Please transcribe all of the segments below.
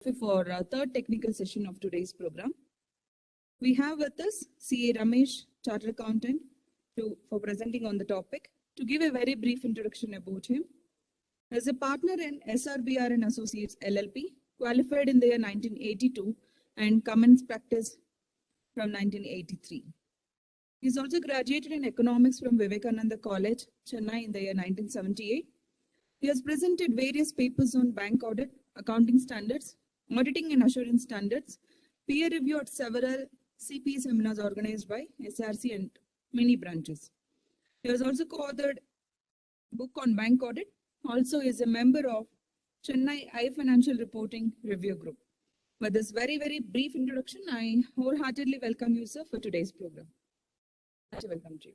For our third technical session of today's program. We have with us CA Ramesh, Chartered Accountant, for presenting on the topic. To give a very brief introduction about him, as a partner in SRBR and Associates LLP, qualified in the year 1982 and commenced practice from 1983. He is also graduated in economics from Vivekananda College, Chennai in the year 1978. He has presented various papers on bank audit, accounting standards, auditing and assurance standards, peer review at several CPE seminars organized by SRC and many branches. He has also co-authored a book on bank audit. Also is a member of Chennai iFinancial Reporting Review Group. With this very brief introduction, I wholeheartedly welcome you, sir, for today's program. Welcome to you.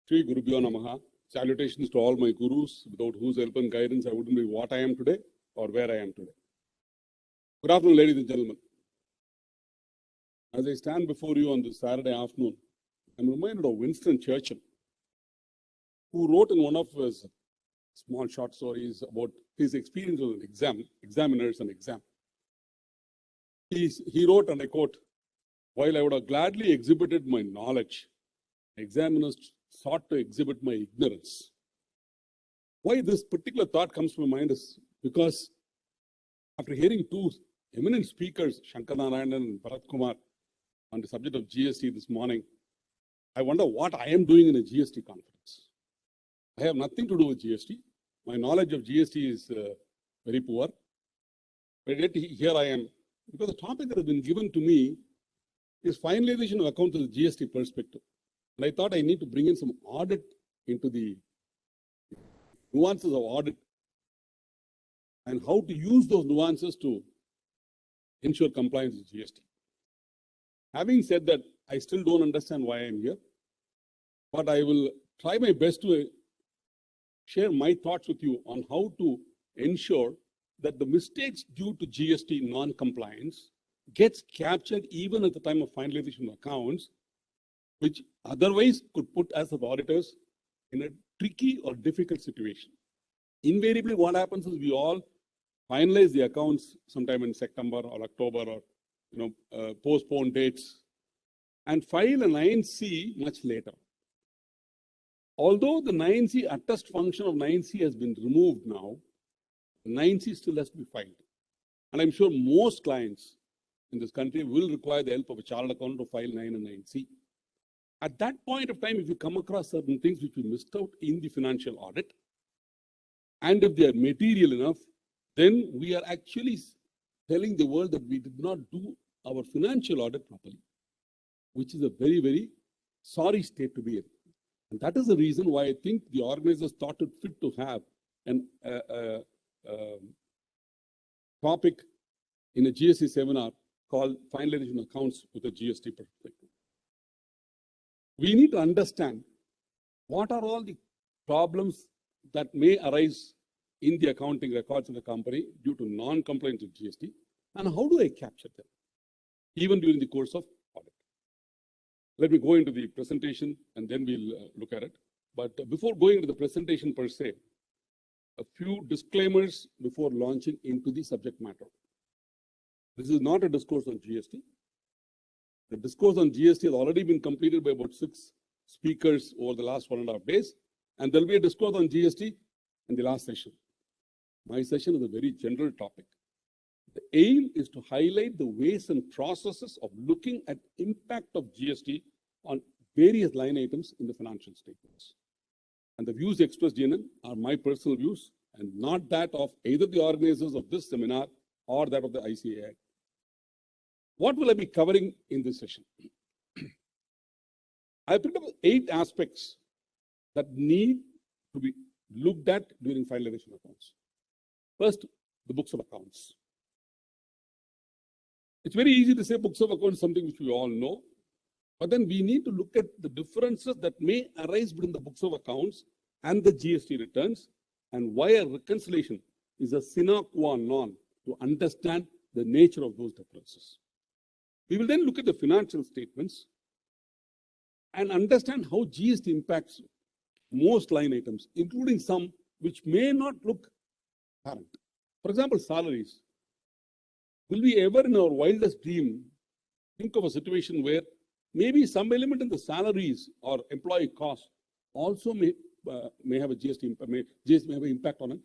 Shri Gurubhyo Namaha. Salutations to all my gurus, without whose help and guidance I wouldn't be what I am today or where I am today. Good afternoon, ladies and gentlemen. As I stand before you on this Saturday afternoon, I'm reminded of Winston Churchill, who wrote in one of his small short stories about his experience with examiners and exam. He wrote, and I quote, "While I would have gladly exhibited my knowledge, examiners sought to exhibit my ignorance." Why this particular thought comes to my mind is because after hearing two eminent speakers, Shankar Narayanan and Bharat Kumar, on the subject of GST this morning, I wonder what I am doing in a GST conference. I have nothing to do with GST. My knowledge of GST is very poor. But yet here I am, because the topic that has been given to me is finalization of accounts with the GST perspective. And I thought I need to bring in some audit into the nuances of audit and how to use those nuances to ensure compliance with GST. Having said that, I still don't understand why I'm here, but I will try my best to share my thoughts with you on how to ensure that the mistakes due to GST non-compliance gets captured even at the time of finalization of accounts, which otherwise could put us as auditors in a tricky or difficult situation. Invariably, what happens is we all finalize the accounts sometime in September or October, or postpone dates, and file a 9C much later. Although the 9C attest function of 9C has been removed now, 9C still has to be filed. And I'm sure most clients in this country will require the help of a chartered accountant to file 9 and 9C. At that point of time, if you come across certain things which we missed out in the financial audit, and if they are material enough, then we are actually telling the world that we did not do our financial audit properly, which is a very sorry state to be in. And that is the reason why I think the organizers thought it fit to have an topic in a GST seminar called Finalization Accounts with a GST Perspective. We need to understand what are all the problems that may arise in the accounting records of the company due to non-compliance with GST, and how do I capture them, even during the course of audit. Let me go into the presentation and then we'll look at it. But before going into the presentation per se, a few disclaimers before launching into the subject matter. This is not a discourse on GST. The discourse on GST has already been completed by about 6 speakers over the last 1.5 days, and there'll be a discourse on GST in the last session. My session is a very general topic. The aim is to highlight the ways and processes of looking at impact of GST on various line items in the financial statements. And the views expressed in are my personal views and not that of either the organizers of this seminar or that of the ICAI. What will I be covering in this session? I picked up 8 aspects that need to be looked at during finalization accounts. First, the books of accounts. It's very easy to say books of accounts, something which we all know, but then we need to look at the differences that may arise between the books of accounts and the GST returns, and why a reconciliation is a sine qua non to understand the nature of those differences. We will then look at the financial statements and understand how GST impacts most line items, including some which may not look apparent. For example, salaries. Will we ever in our wildest dream think of a situation where maybe some element in the salaries or employee costs also may have a GST impact, GST may have an impact on it?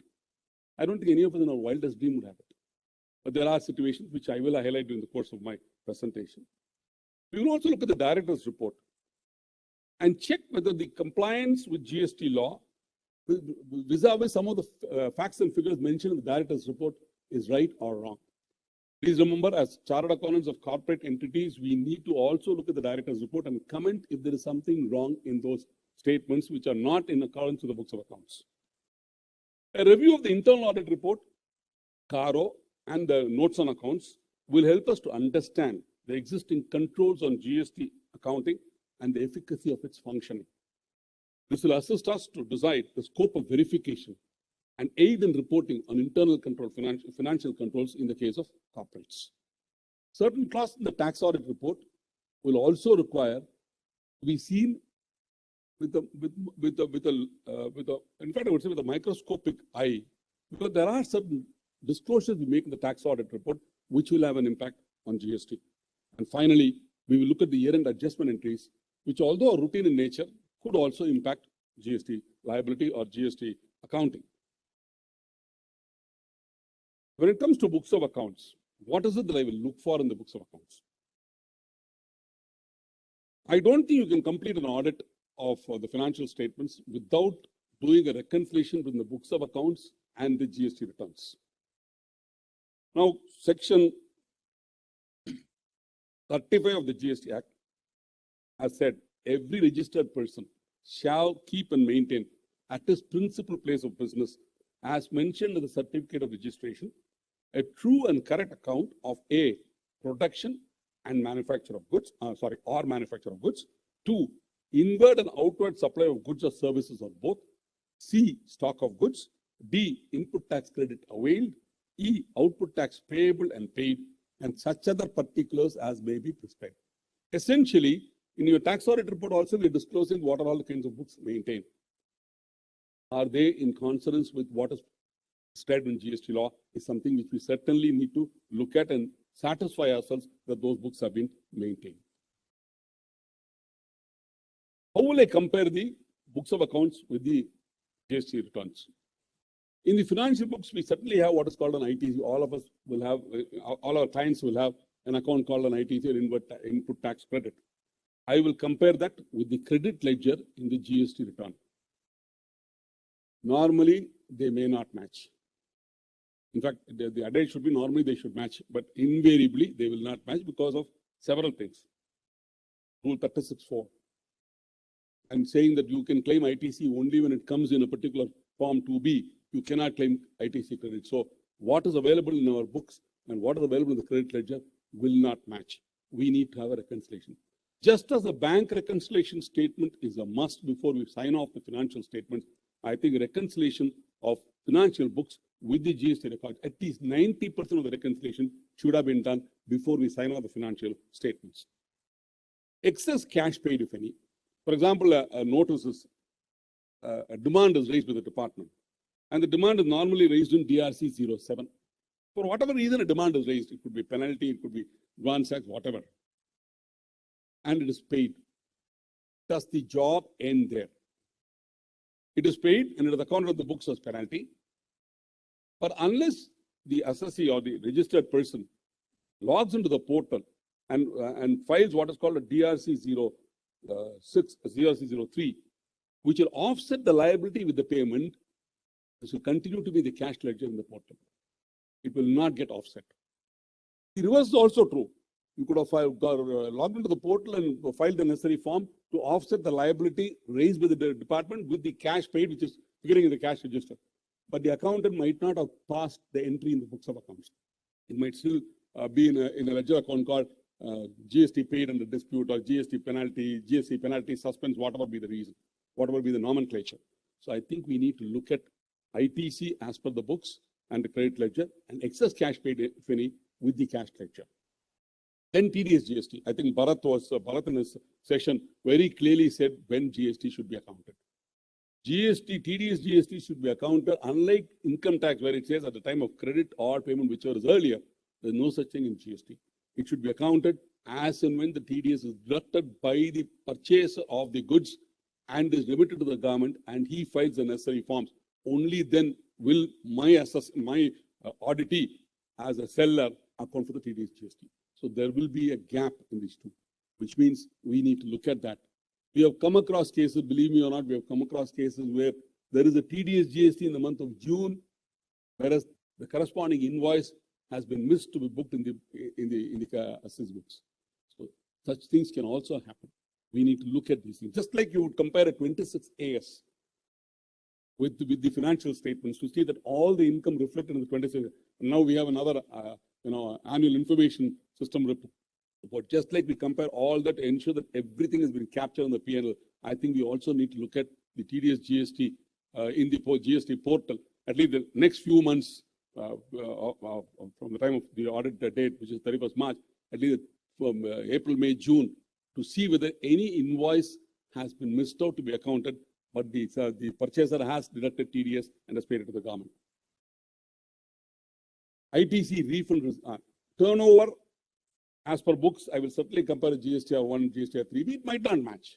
I don't think any of us in our wildest dream would have it. But there are situations which I will highlight during the course of my presentation. We will also look at the director's report and check whether the compliance with GST law vis-a-vis some of the facts and figures mentioned in the director's report is right or wrong. Please remember, as chartered accountants of corporate entities, we need to also look at the director's report and comment if there is something wrong in those statements which are not in accordance with the books of accounts. A review of the internal audit report, CARO, and the notes on accounts will help us to understand the existing controls on GST accounting and the efficacy of its functioning. This will assist us to decide the scope of verification and aid in reporting on internal control, financial controls in the case of corporates. Certain clauses in the tax audit report will also require to be seen with a microscopic eye, because there are certain disclosures we make in the tax audit report which will have an impact on GST. And finally, we will look at the year-end adjustment entries, which, although are routine in nature, could also impact GST liability or GST accounting. When it comes to books of accounts, what is it that I will look for in the books of accounts? I don't think you can complete an audit of the financial statements without doing a reconciliation between the books of accounts and the GST returns. Now, Section 35 of the GST Act has said every registered person shall keep and maintain at his principal place of business, as mentioned in the certificate of registration, a true and correct account of A, production and manufacture of goods, or manufacture of goods; 2, inward and outward supply of goods or services or both; C, stock of goods; D, input tax credit availed; E, output tax payable and paid, and such other particulars as may be prescribed. Essentially, in your tax audit report also, we are disclosing what are all the kinds of books maintained. Are they in consonance with what is prescribed in GST law is something which we certainly need to look at and satisfy ourselves that those books have been maintained. How will I compare the books of accounts with the GST returns? In the financial books, we certainly have what is called an ITC. All of us will have, all our clients will have an account called an ITC, or input tax credit. I will compare that with the credit ledger in the GST return. Normally, they may not match. In fact, the adage should be normally they should match, but invariably they will not match because of several things. Rule 36(4). I'm saying that you can claim ITC only when it comes in a particular Form 2B. You cannot claim ITC credit. So what is available in our books and what is available in the credit ledger will not match. We need to have a reconciliation. Just as a bank reconciliation statement is a must before we sign off the financial statements, I think reconciliation of financial books with the GST record, at least 90% of the reconciliation should have been done before we sign off the financial statements. Excess cash paid, if any. For example, a notice is, a demand is raised with the department, and the demand is normally raised in DRC 07. For whatever reason a demand is raised, it could be penalty, it could be advance tax, whatever, and it is paid. Does the job end there? It is paid and it is accounted on the books as penalty. But unless the assessee or the registered person logs into the portal and files what is called a DRC 06, DRC 03, which will offset the liability with the payment, this will continue to be the cash ledger in the portal. It will not get offset. The reverse is also true. You could have logged into the portal and filed the necessary form to offset the liability raised by the department with the cash paid, which is figuring in the cash register. But the accountant might not have passed the entry in the books of accounts. It might still be in a ledger account called GST paid under dispute, or GST penalty suspense, whatever be the reason, whatever be the nomenclature. So I think we need to look at ITC as per the books and the credit ledger and excess cash paid, if any, with the cash ledger. Then TDS GST. I think Bharat in his session very clearly said when GST should be accounted. TDS GST should be accounted, unlike income tax where it says at the time of credit or payment, whichever is earlier, there's no such thing in GST. It should be accounted as and when the TDS is deducted by the purchaser of the goods and is remitted to the government and he files the necessary forms. Only then will my auditee as a seller account for the TDS GST. So there will be a gap in these two, which means we need to look at that. We have come across cases, believe me or not, we have come across cases where there is a TDS GST in the month of June, whereas the corresponding invoice has been missed to be booked in the assess books. So such things can also happen. We need to look at these things. Just like you would compare a 26 AS with the financial statements to see that all the income reflected in the 26. Now we have another annual information system report. Just like we compare all that to ensure that everything has been captured on the P&L, I think we also need to look at the TDS GST in the GST portal, at least the next few months from the time of the audit date, which is 31st March, at least from April, May, June, to see whether any invoice has been missed out to be accounted, but the purchaser has deducted TDS and has paid it to the government. ITC refund turnover. As per books, I will certainly compare GSTR 1 and GSTR 3. It might not match.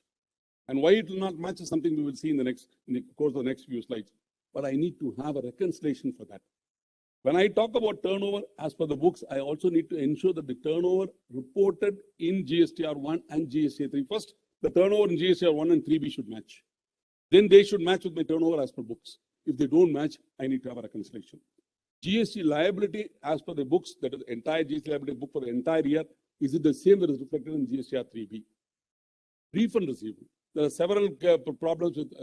And why it will not match is something we will see in the course of the next few slides. But I need to have a reconciliation for that. When I talk about turnover as per the books, I also need to ensure that the turnover reported in GSTR 1 and GSTR 3. First, the turnover in GSTR 1 and 3B should match. Then they should match with my turnover as per books. If they don't match, I need to have a reconciliation. GST liability as per the books, that is the entire GST liability book for the entire year, is it the same that is reflected in GSTR 3B? Refund receivable. There are several problems with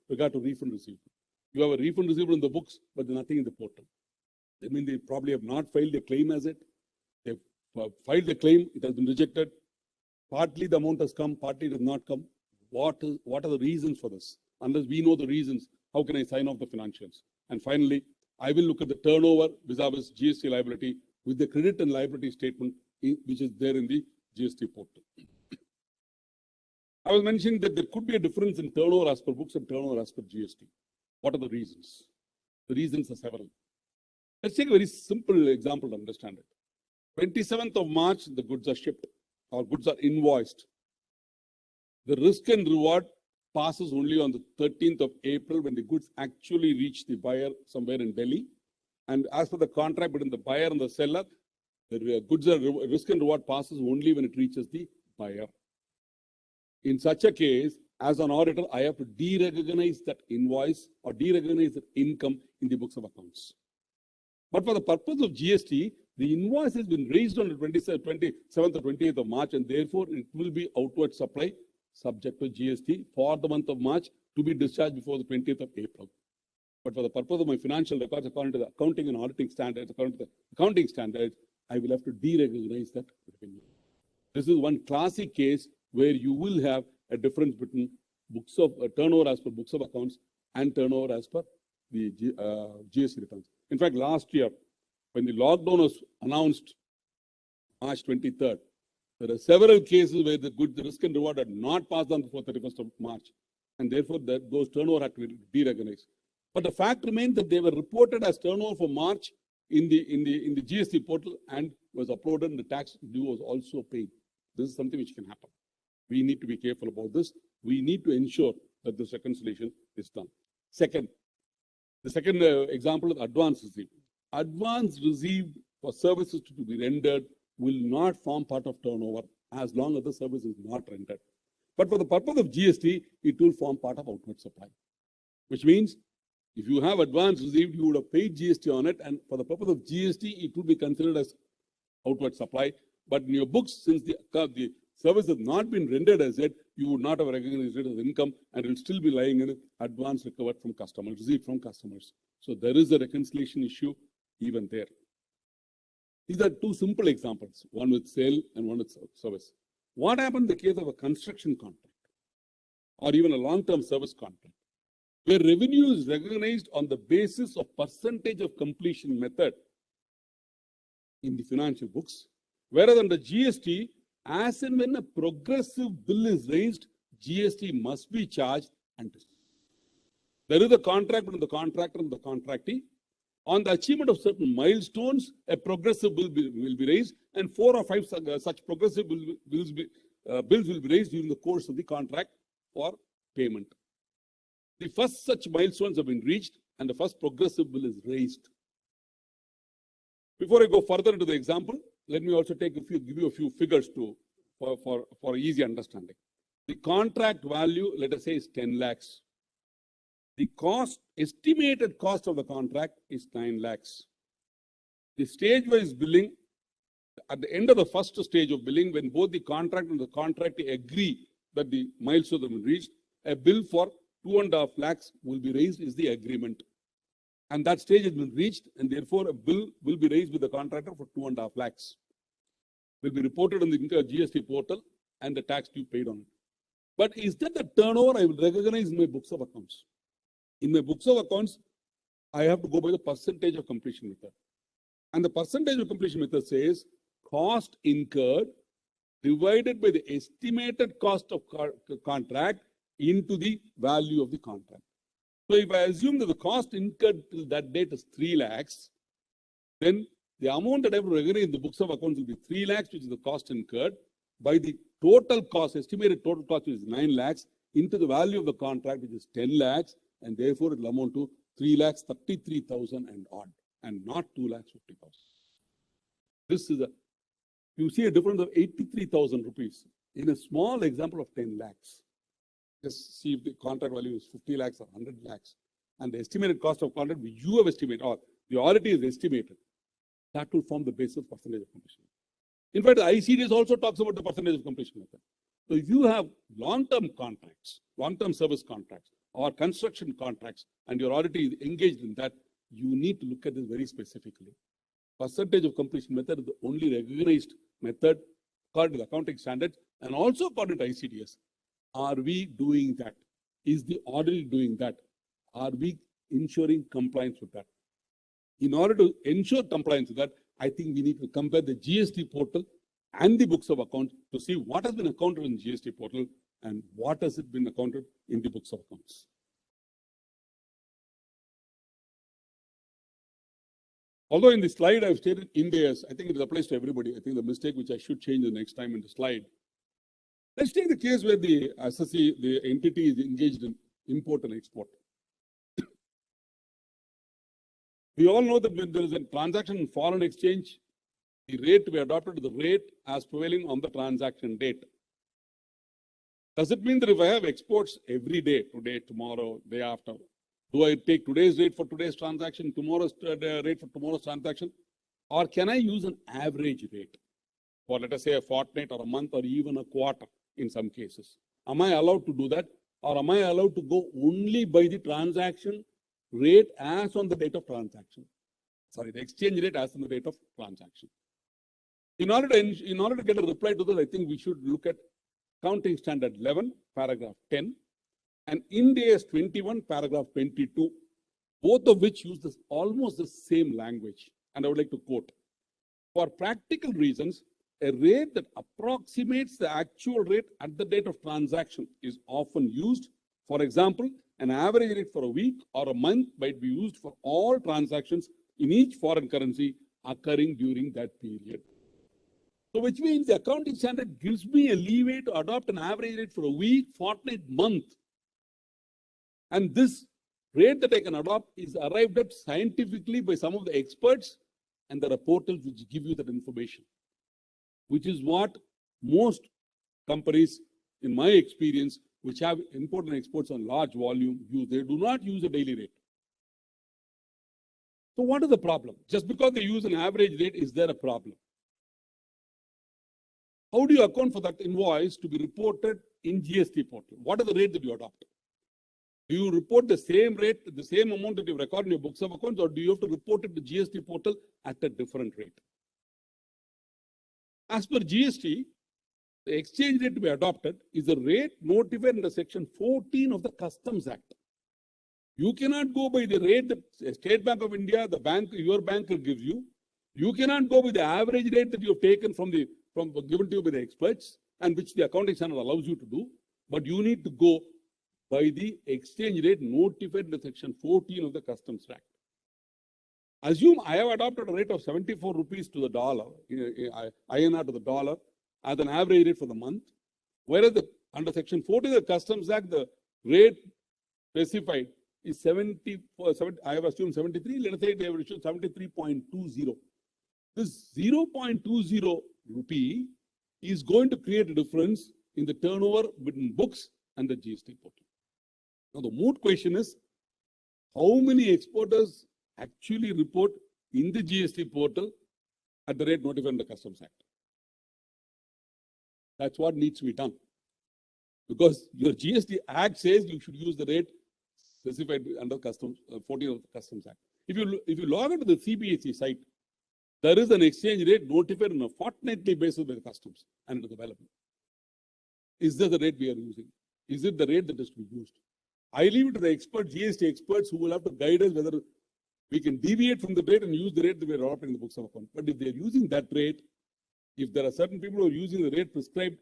regard to refund receivable. You have a refund receivable in the books, but there's nothing in the portal. I mean, they probably have not filed a claim as it. They've filed the claim, it has been rejected. Partly the amount has come, partly it has not come. What are the reasons for this? Unless we know the reasons, how can I sign off the financials? And finally, I will look at the turnover vis-a-vis GST liability with the credit and liability statement, which is there in the GST portal. I was mentioning that there could be a difference in turnover as per books and turnover as per GST. What are the reasons? The reasons are several. Let's take a very simple example to understand it. 27th of March, the goods are shipped or goods are invoiced. The risk and reward passes only on the 13th of April when the goods actually reach the buyer somewhere in Delhi. And as per the contract between the buyer and the seller, the goods are risk and reward passes only when it reaches the buyer. In such a case, as an auditor, I have to derecognize that invoice or derecognize that income in the books of accounts. But for the purpose of GST, the invoice has been raised on the 27th or 28th of March, and therefore it will be outward supply subject to GST for the month of March to be discharged before the 20th of April. But for the purpose of my financial records, according to the accounting and auditing standards, according to the accounting standards, I will have to derecognize that revenue. This is one classic case where you will have a difference between books of turnover as per books of accounts and turnover as per the GST returns. In fact, last year, when the lockdown was announced, March 23rd, there are several cases where the risk and reward had not passed on before 31st of March, and therefore those turnover had to be derecognized. But the fact remains that they were reported as turnover for March in the GST portal and was uploaded, and the tax due was also paid. This is something which can happen. We need to be careful about this. We need to ensure that this reconciliation is done. The second example is advance received. Advance received for services to be rendered will not form part of turnover as long as the service is not rendered. But for the purpose of GST, it will form part of outward supply, which means if you have advance received, you would have paid GST on it, and for the purpose of GST, it would be considered as outward supply. But in your books, since the service has not been rendered as yet, you would not have recognized it as income, and it will still be lying in advance recovered from customers, received from customers. So there is a reconciliation issue even there. These are two simple examples, one with sale and one with service. What happened in the case of a construction contract or even a long-term service contract? where revenue is recognized on the basis of percentage of completion method in the financial books, whereas under GST, as and when a progressive bill is raised, GST must be charged and there is a contract between the contractor and the contractee. On the achievement of certain milestones, a progressive bill will be raised, and 4 or 5 such progressive bills will be raised during the course of the contract for payment. The first such milestones have been reached, and the first progressive bill is raised. Before I go further into the example, let me also give you a few figures for easy understanding. The contract value, let us say, is 10 lakhs. The estimated cost of the contract is 9 lakhs. The stage-wise billing, at the end of the first stage of billing, when both the contract and the contractee agree that the milestone has been reached, a bill for 2.5 lakhs will be raised is the agreement. And that stage has been reached, and therefore a bill will be raised with the contractor for 2.5 lakhs. Will be reported on the GST portal and the tax due paid on it. But is that the turnover I will recognize in my books of accounts? In my books of accounts, I have to go by the percentage of completion method. And the percentage of completion method says cost incurred divided by the estimated cost of contract into the value of the contract. So if I assume that the cost incurred till that date is 3 lakhs, then the amount that I have to recognize in the books of accounts will be 3 lakhs, which is the cost incurred, by the total cost, estimated total cost, which is 9 lakhs, into the value of the contract, which is 10 lakhs, and therefore it will amount to 3,33,000 and odd, and not 2,50,000. This is you see a difference of 83,000 rupees in a small example of 10 lakhs. Just see if the contract value is 50 lakhs or 100 lakhs, and the estimated cost of contract you have estimated, or the authority is estimated. That will form the basis of percentage of completion. In fact, the ICDS also talks about the percentage of completion method. So if you have long-term contracts, long-term service contracts, or construction contracts, and your authority is engaged in that, you need to look at this very specifically. Percentage of completion method is the only recognized method according to the accounting standards and also according to ICDS. Are we doing that? Is the auditor doing that? Are we ensuring compliance with that? In order to ensure compliance with that, I think we need to compare the GST portal and the books of accounts to see what has been accounted in GST portal and what has it been accounted in the books of accounts. Although in the slide I've stated Ind AS, I think it applies to everybody. I think the mistake which I should change the next time in the slide. Let's take the case where the assessee, the entity is engaged in import and export. We all know that when there is a transaction in foreign exchange, the rate to be adopted is the rate as prevailing on the transaction date. Does it mean that if I have exports every day, today, tomorrow, day after, do I take today's rate for today's transaction, tomorrow's rate for tomorrow's transaction? Or can I use an average rate for, let us say, a fortnight or a month or even a quarter in some cases? Am I allowed to do that? Or am I allowed to go only by the transaction rate as on the date of transaction? Sorry, the exchange rate as on the date of transaction. In order to get a reply to this, I think we should look at Accounting Standard 11, paragraph 10, and Ind AS 21, paragraph 22, both of which use almost the same language. And I would like to quote, for practical reasons, a rate that approximates the actual rate at the date of transaction is often used. For example, an average rate for a week or a month might be used for all transactions in each foreign currency occurring during that period. So which means the accounting standard gives me a leeway to adopt an average rate for a week, fortnight, month. And this rate that I can adopt is arrived at scientifically by some of the experts, and there are portals which give you that information, which is what most companies, in my experience, which have import and exports on large volume use. They do not use a daily rate. So what is the problem? Just because they use an average rate, is there a problem? How do you account for that invoice to be reported in GST portal? What is the rate that you adopt? Do you report the same rate, the same amount that you record in your books of accounts, or do you have to report it to GST portal at a different rate? As per GST, the exchange rate to be adopted is a rate notified in the section 14 of the Customs Act. You cannot go by the rate that State Bank of India, the bank, your bank will give you. You cannot go by the average rate that you have taken from given to you by the experts and which the accounting standard allows you to do. But you need to go by the exchange rate notified in the section 14 of the Customs Act. Assume I have adopted a rate of 74 rupees to the dollar, INR to the dollar, as an average rate for the month, whereas under section 14 of the Customs Act, the rate specified is 70, I have assumed 73, let us say they have issued 73.20. This 0.20 rupee is going to create a difference in the turnover between books and the GST portal. Now the moot question is, how many exporters actually report in the GST portal at the rate notified in the Customs Act? That's what needs to be done. Because your GST Act says you should use the rate specified under Customs 14 of the Customs Act. If you log into the CBSE site, there is an exchange rate notified on a fortnightly basis by the Customs and it is available. Is this the rate we are using? Is it the rate that is to be used? I leave it to the experts, GST experts, who will have to guide us whether we can deviate from the rate and use the rate that we are adopting in the books of account. But if they are using that rate, if there are certain people who are using the rate prescribed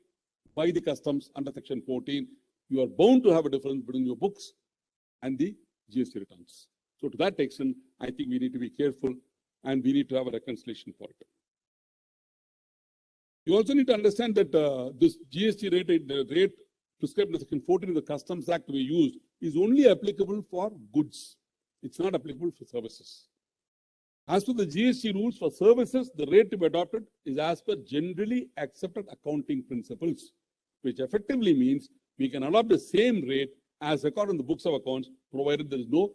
by the Customs under section 14, you are bound to have a difference between your books and the GST returns. So to that extent, I think we need to be careful and we need to have a reconciliation for it. You also need to understand that this GST rate, the rate prescribed in section 14 of the Customs Act we use is only applicable for goods. It's not applicable for services. As per the GST rules for services, the rate to be adopted is as per generally accepted accounting principles, which effectively means we can adopt the same rate as recorded in the books of accounts, provided there is no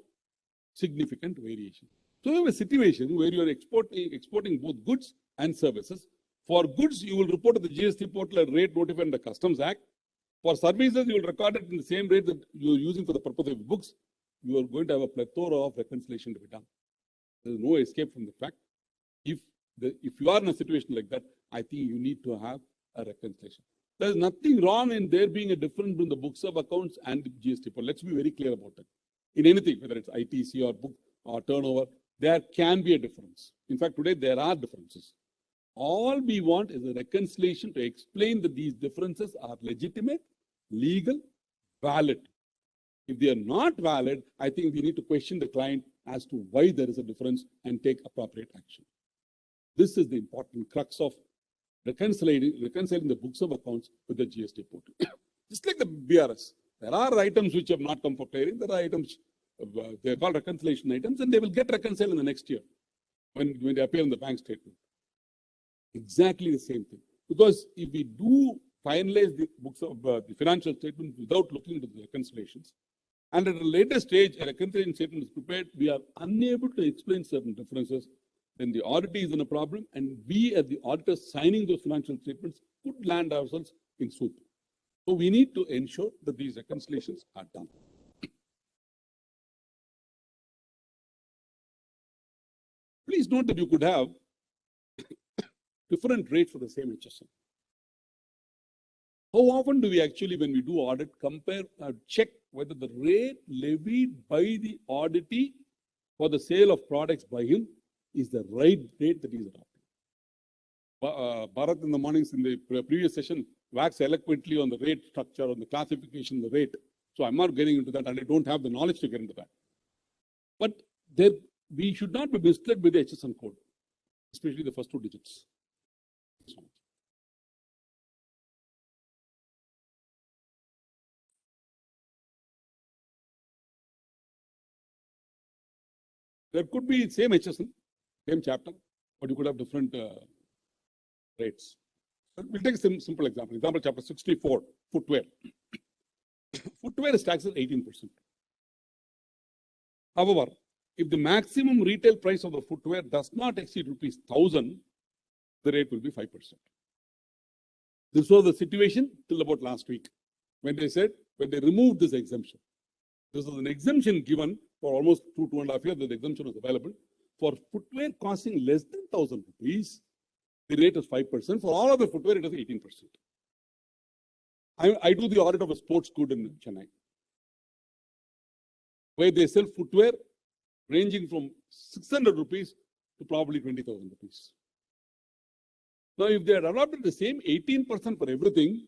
significant variation. So you have a situation where you are exporting both goods and services. For goods, you will report to the GST portal at rate notified in the Customs Act. For services, you will record it in the same rate that you are using for the purpose of books. You are going to have a plethora of reconciliation to be done. There is no escape from the fact. If you are in a situation like that, I think you need to have a reconciliation. There is nothing wrong in there being a difference between the books of accounts and the GST portal. Let's be very clear about it. In anything, whether it's ITC or book or turnover, there can be a difference. In fact, today there are differences. All we want is a reconciliation to explain that these differences are legitimate, legal, valid. If they are not valid, I think we need to question the client as to why there is a difference and take appropriate action. This is the important crux of reconciling the books of accounts with the GST portal. Just like the BRS, there are items which have not come for clearing. There are items, they are called reconciliation items, and they will get reconciled in the next year when they appear in the bank statement. Exactly the same thing. Because if we do finalize the books of the financial statement without looking into the reconciliations, and at a later stage, a reconciliation statement is prepared, we are unable to explain certain differences, then the auditee is in a problem, and we as the auditors signing those financial statements could land ourselves in soup. So we need to ensure that these reconciliations are done. Please note that you could have different rates for the same HSN. How often do we actually, when we do audit, compare, check whether the rate levied by the auditee for the sale of products by him is the right rate that he is adopting? Bharat in the mornings in the previous session waxed eloquently on the rate structure, on the classification, the rate. So I'm not getting into that, and I don't have the knowledge to get into that. But we should not be misled by the HSN code, especially the first two digits. There could be same HSN, same chapter, but you could have different rates. But we'll take a simple example. Example chapter 64, footwear. Footwear is taxed at 18%. However, if the maximum retail price of the footwear does not exceed ₹1,000, the rate will be 5%. This was the situation till about last week, when they removed this exemption. This was an exemption given for almost 2.5 years that the exemption was available. For footwear costing less than ₹1,000, the rate is 5%. For all other footwear, it is 18%. I do the audit of a sports good in Chennai. where they sell footwear ranging from 600 rupees to probably 20,000 rupees. Now, if they had adopted the same 18% for everything,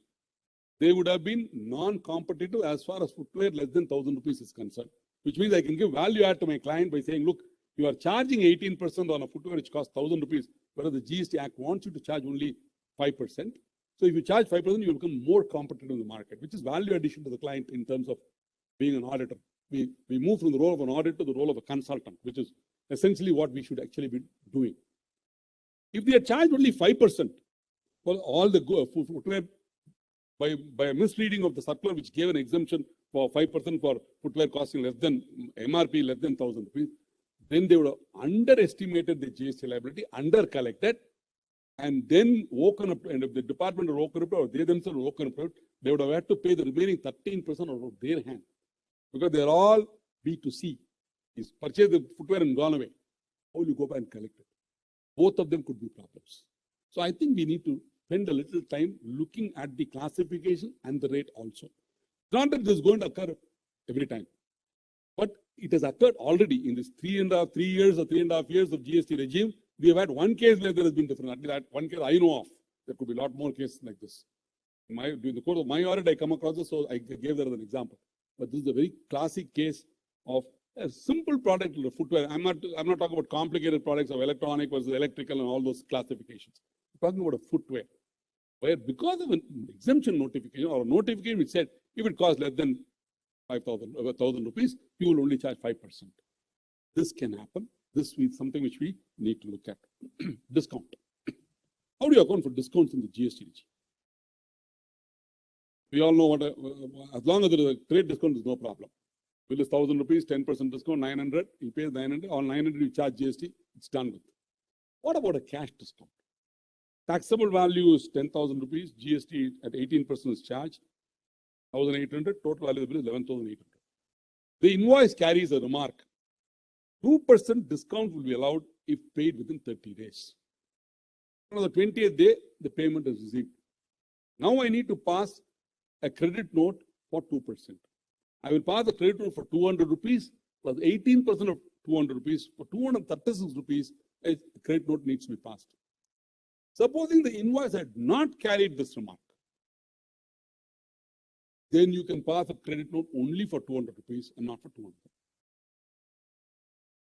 they would have been non-competitive as far as footwear less than 1,000 rupees is concerned, which means I can give value add to my client by saying, look, you are charging 18% on a footwear which costs 1,000 rupees, whereas the GST Act wants you to charge only 5%. So if you charge 5%, you become more competitive in the market, which is value addition to the client in terms of being an auditor. We move from the role of an auditor to the role of a consultant, which is essentially what we should actually be doing. If they had charged only 5% for all the footwear by a misreading of the circular, which gave an exemption for 5% for footwear costing less than MRP, less than 1,000 rupees, then they would have underestimated the GST liability, under-collected, and then woken up, and if the department had woken up, or they themselves woken up, they would have had to pay the remaining 13% out of their hand. Because they're all B2C. He's purchased the footwear and gone away. How will you go back and collect it? Both of them could be problems. So I think we need to spend a little time looking at the classification and the rate also. Not that this is going to occur every time, but it has occurred already in this 3.5 years of GST regime. We have had one case where there has been different. At least that one case I know of. There could be a lot more cases like this. During the course of my audit, I come across this, so I gave that as an example. But this is a very classic case of a simple product of footwear. I'm not talking about complicated products of electronic versus electrical and all those classifications. I'm talking about a footwear, where because of an exemption notification or a notification which said if it costs less than 1,000 rupees, you will only charge 5%. This can happen. This is something which we need to look at. Discount. How do you account for discounts in the GST regime? We all know what, as long as there is a trade discount, there is no problem. Bill is 1,000 rupees, 10% discount, 900, he pays 900, on 900 you charge GST, it's done with. What about a cash discount? Taxable value is 10,000 rupees, GST at 18% is charged, 1,800, total value of the bill is 11,800. The invoice carries a remark. 2% discount will be allowed if paid within 30 days. On the 20th day, the payment is received. Now I need to pass a credit note for 2%. I will pass a credit note for 200 rupees plus 18% of 200 rupees. For 236 rupees, a credit note needs to be passed. Supposing the invoice had not carried this remark, then you can pass a credit note only for 200 rupees and not for 200.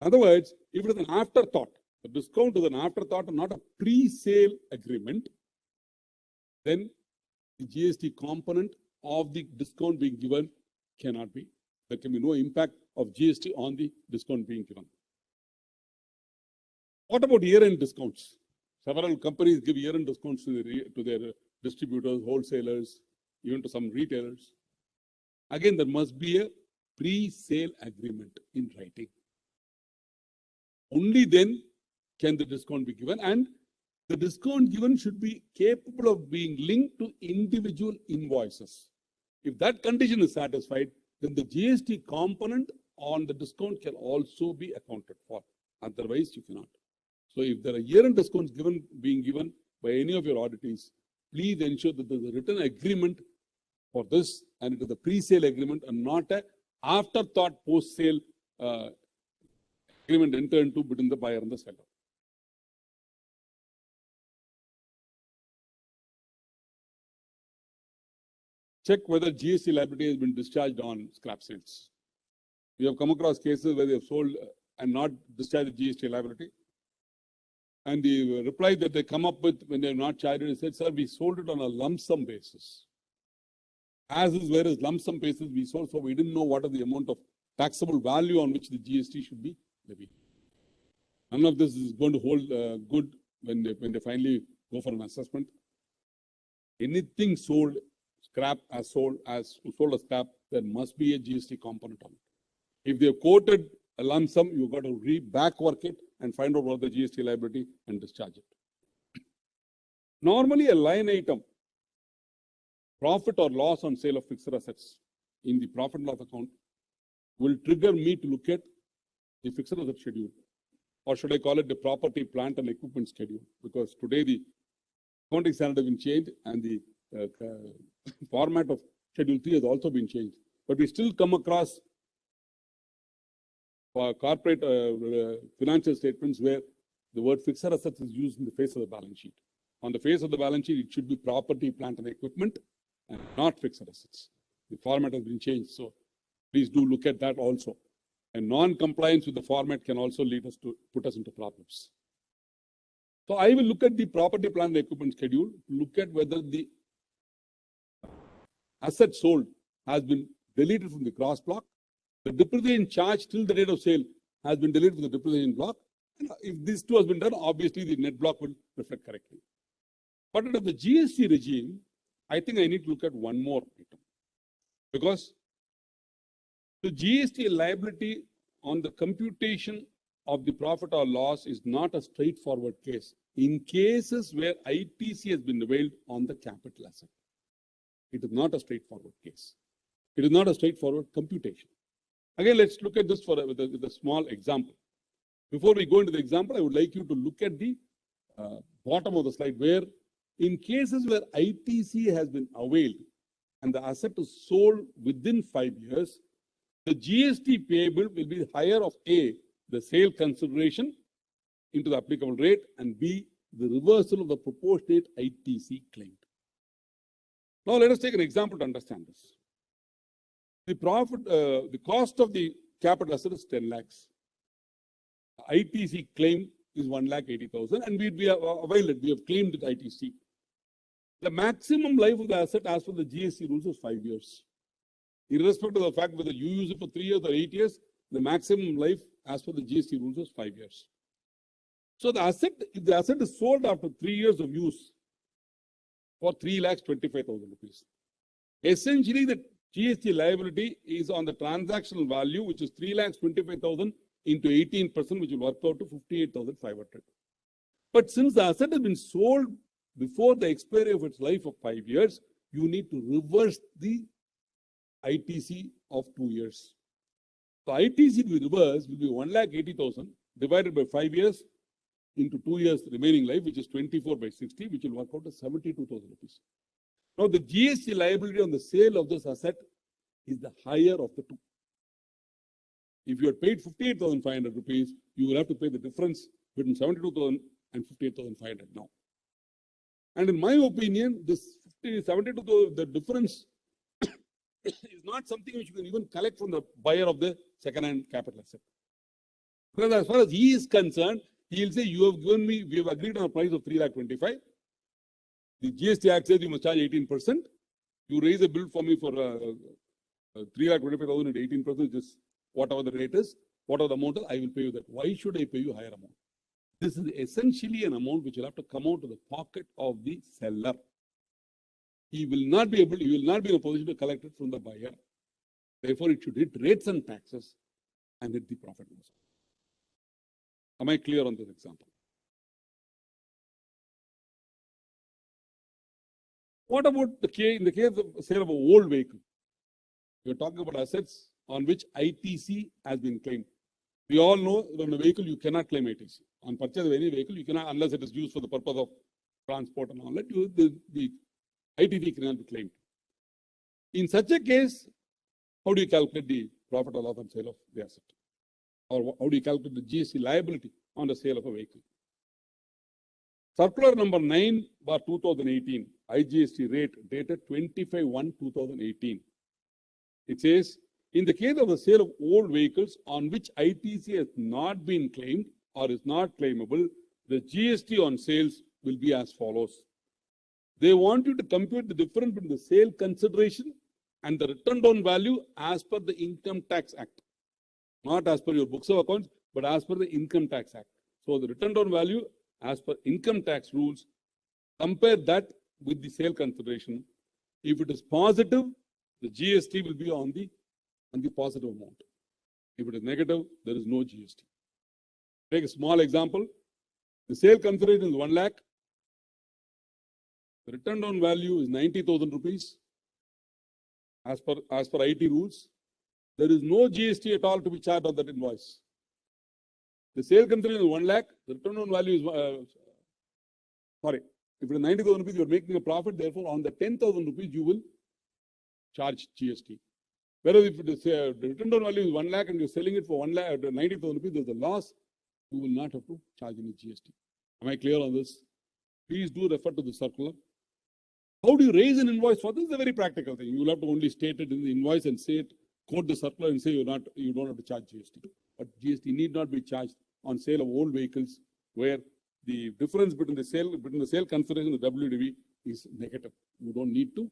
In other words, if it is an afterthought, the discount is an afterthought and not a pre-sale agreement, then the GST component of the discount being given cannot be. There can be no impact of GST on the discount being given. What about year-end discounts? Several companies give year-end discounts to their distributors, wholesalers, even to some retailers. Again, there must be a pre-sale agreement in writing. Only then can the discount be given, and the discount given should be capable of being linked to individual invoices. If that condition is satisfied, then the GST component on the discount can also be accounted for. Otherwise, you cannot. So if there are year-end discounts being given by any of your auditees, please ensure that there is a written agreement for this, and it is a pre-sale agreement and not a afterthought post-sale agreement entered into between the buyer and the seller. Check whether GST liability has been discharged on scrap sales. We have come across cases where they have sold and not discharged the GST liability. And the reply that they come up with when they have not charged it, they said, sir, we sold it on a lump sum basis. As is, whereas lump sum basis we sold, so we didn't know what is the amount of taxable value on which the GST should be levied. None of this is going to hold good when they finally go for an assessment. Anything sold, scrap as sold as scrap, there must be a GST component on it. If they have quoted a lump sum, you've got to back work it and find out what the GST liability and discharge it. Normally, a line item, profit or loss on sale of fixed assets in the profit and loss account, will trigger me to look at the fixed asset schedule, or should I call it the property, plant and equipment schedule, because today the accounting standard has been changed and the format of Schedule 3 has also been changed. But we still come across corporate financial statements where the word fixed assets is used in the face of the balance sheet. On the face of the balance sheet, it should be property, plant and equipment and not fixed assets. The format has been changed. So please do look at that also. And non-compliance with the format can also lead us to put us into problems. So I will look at the property, plant and equipment schedule, look at whether the asset sold has been deleted from the gross block. The depreciation charge till the date of sale has been deleted from the depreciation block. And if these two has been done, obviously the net block will reflect correctly. But under the GST regime, I think I need to look at one more item. Because the GST liability on the computation of the profit or loss is not a straightforward case. In cases where ITC has been availed on the capital asset, it is not a straightforward case. It is not a straightforward computation. Again, let's look at this with a small example. Before we go into the example, I would like you to look at the bottom of the slide where in cases where ITC has been availed and the asset is sold within 5 years, the GST payable will be higher of A, the sale consideration into the applicable rate, and B, the reversal of the proportionate ITC claimed. Now let us take an example to understand this. The cost of the capital asset is 10 lakhs. ITC claim is 1,80,000 and we have availed it. We have claimed it ITC. The maximum life of the asset as per the GST rules is 5 years. Irrespective of the fact whether you use it for 3 years or 8 years, the maximum life as per the GST rules is 5 years. So the asset, if the asset is sold after 3 years of use for 3,25,000 rupees, essentially the GST liability is on the transactional value, which is 3,25,000 into 18%, which will work out to 58,500. But since the asset has been sold before the expiry of its life of 5 years, you need to reverse the ITC of 2 years. So ITC to be reversed will be 1,80,000 divided by 5 years into 2 years remaining life, which is 24 by 60, which will work out to 72,000 rupees. Now the GST liability on the sale of this asset is the higher of the two. If you had paid 58,500 rupees, you will have to pay the difference between 72,000 and 58,500 now. And in my opinion, this 72,000, the difference is not something which you can even collect from the buyer of the second-hand capital asset. Because as far as he is concerned, he will say, you have given me, we have agreed on a price of 3,25,000. The GST Act says you must charge 18%. You raise a bill for me for 3,25,000 at 18%, just whatever the rate is, whatever the amount is, I will pay you that. Why should I pay you higher amount? This is essentially an amount which will have to come out of the pocket of the seller. He will not be in a position to collect it from the buyer. Therefore, it should hit rates and taxes and hit the profit loss. Am I clear on this example? What about in the case of sale of an old vehicle? We are talking about assets on which ITC has been claimed. We all know that on a vehicle you cannot claim ITC. On purchase of any vehicle, you cannot, unless it is used for the purpose of transport and all that, the ITC cannot be claimed. In such a case, how do you calculate the profit or loss on sale of the asset? Or how do you calculate the GST liability on the sale of a vehicle? Circular number 9/2018, IGST rate dated 25/1/2018. It says, in the case of the sale of old vehicles on which ITC has not been claimed or is not claimable, the GST on sales will be as follows. They want you to compute the difference between the sale consideration and the return down value as per the Income Tax Act. Not as per your books of accounts, but as per the Income Tax Act. So the return down value as per income tax rules, compare that with the sale consideration. If it is positive, the GST will be on the positive amount. If it is negative, there is no GST. Take a small example. The sale consideration is 1 lakh. The return down value is 90,000 rupees as per IT rules. There is no GST at all to be charged on that invoice. The sale consideration is 1 lakh. The return down value is, if it is 90,000 rupees, you are making a profit. Therefore, on the 10,000 rupees, you will charge GST. Whereas if it is, the written down value is 1 lakh and you're selling it for 1 lakh, 90,000 rupees, there's a loss, you will not have to charge any GST. Am I clear on this? Please do refer to the circular. How do you raise an invoice for this? Is a very practical thing. You will have to only state it in the invoice and say it, quote the circular and say you don't have to charge GST. But GST need not be charged on sale of old vehicles where the difference between the sale consideration and the WDV is negative. You don't need to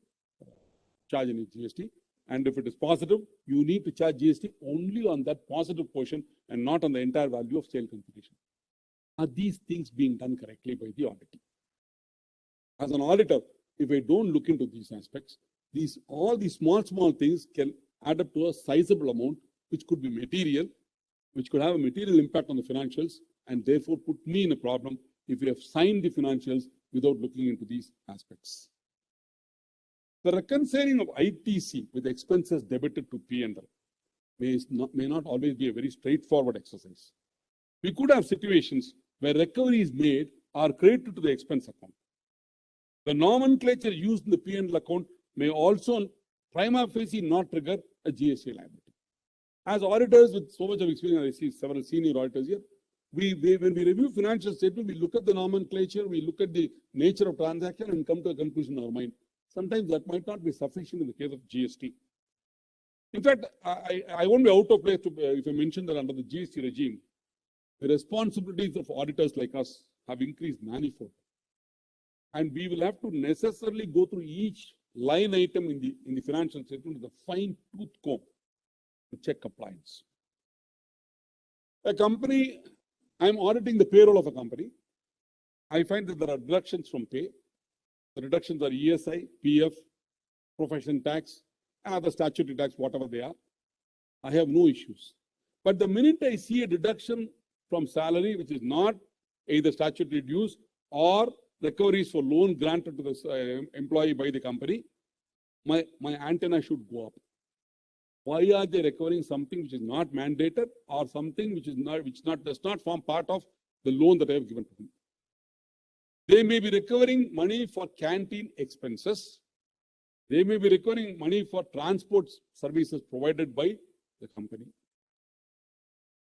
charge any GST. And if it is positive, you need to charge GST only on that positive portion and not on the entire value of sale consideration. Are these things being done correctly by the auditor? As an auditor, if I don't look into these aspects, all these small things can add up to a sizable amount, which could be material, which could have a material impact on the financials, and therefore put me in a problem if we have signed the financials without looking into these aspects. The reconciling of ITC with expenses debited to P&L may not always be a very straightforward exercise. We could have situations where recovery is made or credited to the expense account. The nomenclature used in the P&L account may also prima facie not trigger a GST liability. As auditors with so much of experience, I see several senior auditors here, when we review financial statement, we look at the nomenclature, we look at the nature of transaction and come to a conclusion in our mind. Sometimes that might not be sufficient in the case of GST. In fact, I won't be out of place if I mention that under the GST regime, the responsibilities of auditors like us have increased manifold. And we will have to necessarily go through each line item in the financial statement with a fine-tooth comb to check compliance. A company, I'm auditing the payroll of a company. I find that there are deductions from pay. The deductions are ESI, PF, profession tax, and other statutory tax, whatever they are. I have no issues. But the minute I see a deduction from salary, which is not either statutory dues or recoveries for loan granted to the employee by the company, my antenna should go up. Why are they recovering something which is not mandated or something which does not form part of the loan that I have given to them? They may be recovering money for canteen expenses. They may be recovering money for transport services provided by the company.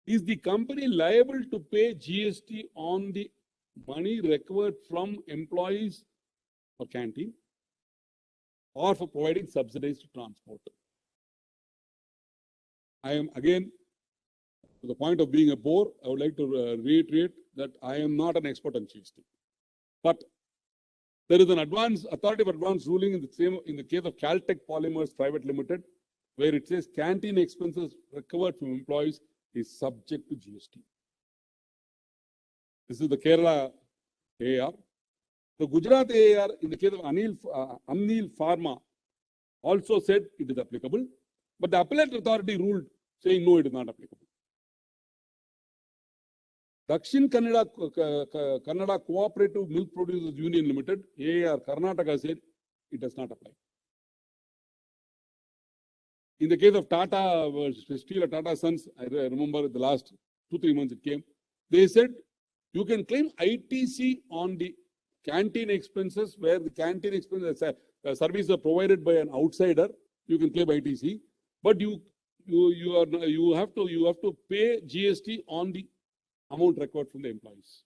Is the company liable to pay GST on the money recovered from employees for canteen or for providing subsidized transport? I am again, to the point of being a bore, I would like to reiterate that I am not an expert on GST. But there is an authority of advance ruling in the case of Caltech Polymers Private Limited, where it says canteen expenses recovered from employees is subject to GST. This is the Kerala AAR. The Gujarat AAR in the case of Amneal Pharma also said it is applicable, but the appellate authority ruled saying no, it is not applicable. Dakshin Kannada Cooperative Milk Producers Union Limited, AAR Karnataka, said it does not apply. In the case of Tata Steel, Tata Sons, I remember the last 2-3 months it came, they said you can claim ITC on the canteen expenses where the canteen expenses services are provided by an outsider. You can claim ITC, but you have to pay GST on the amount recovered from the employees.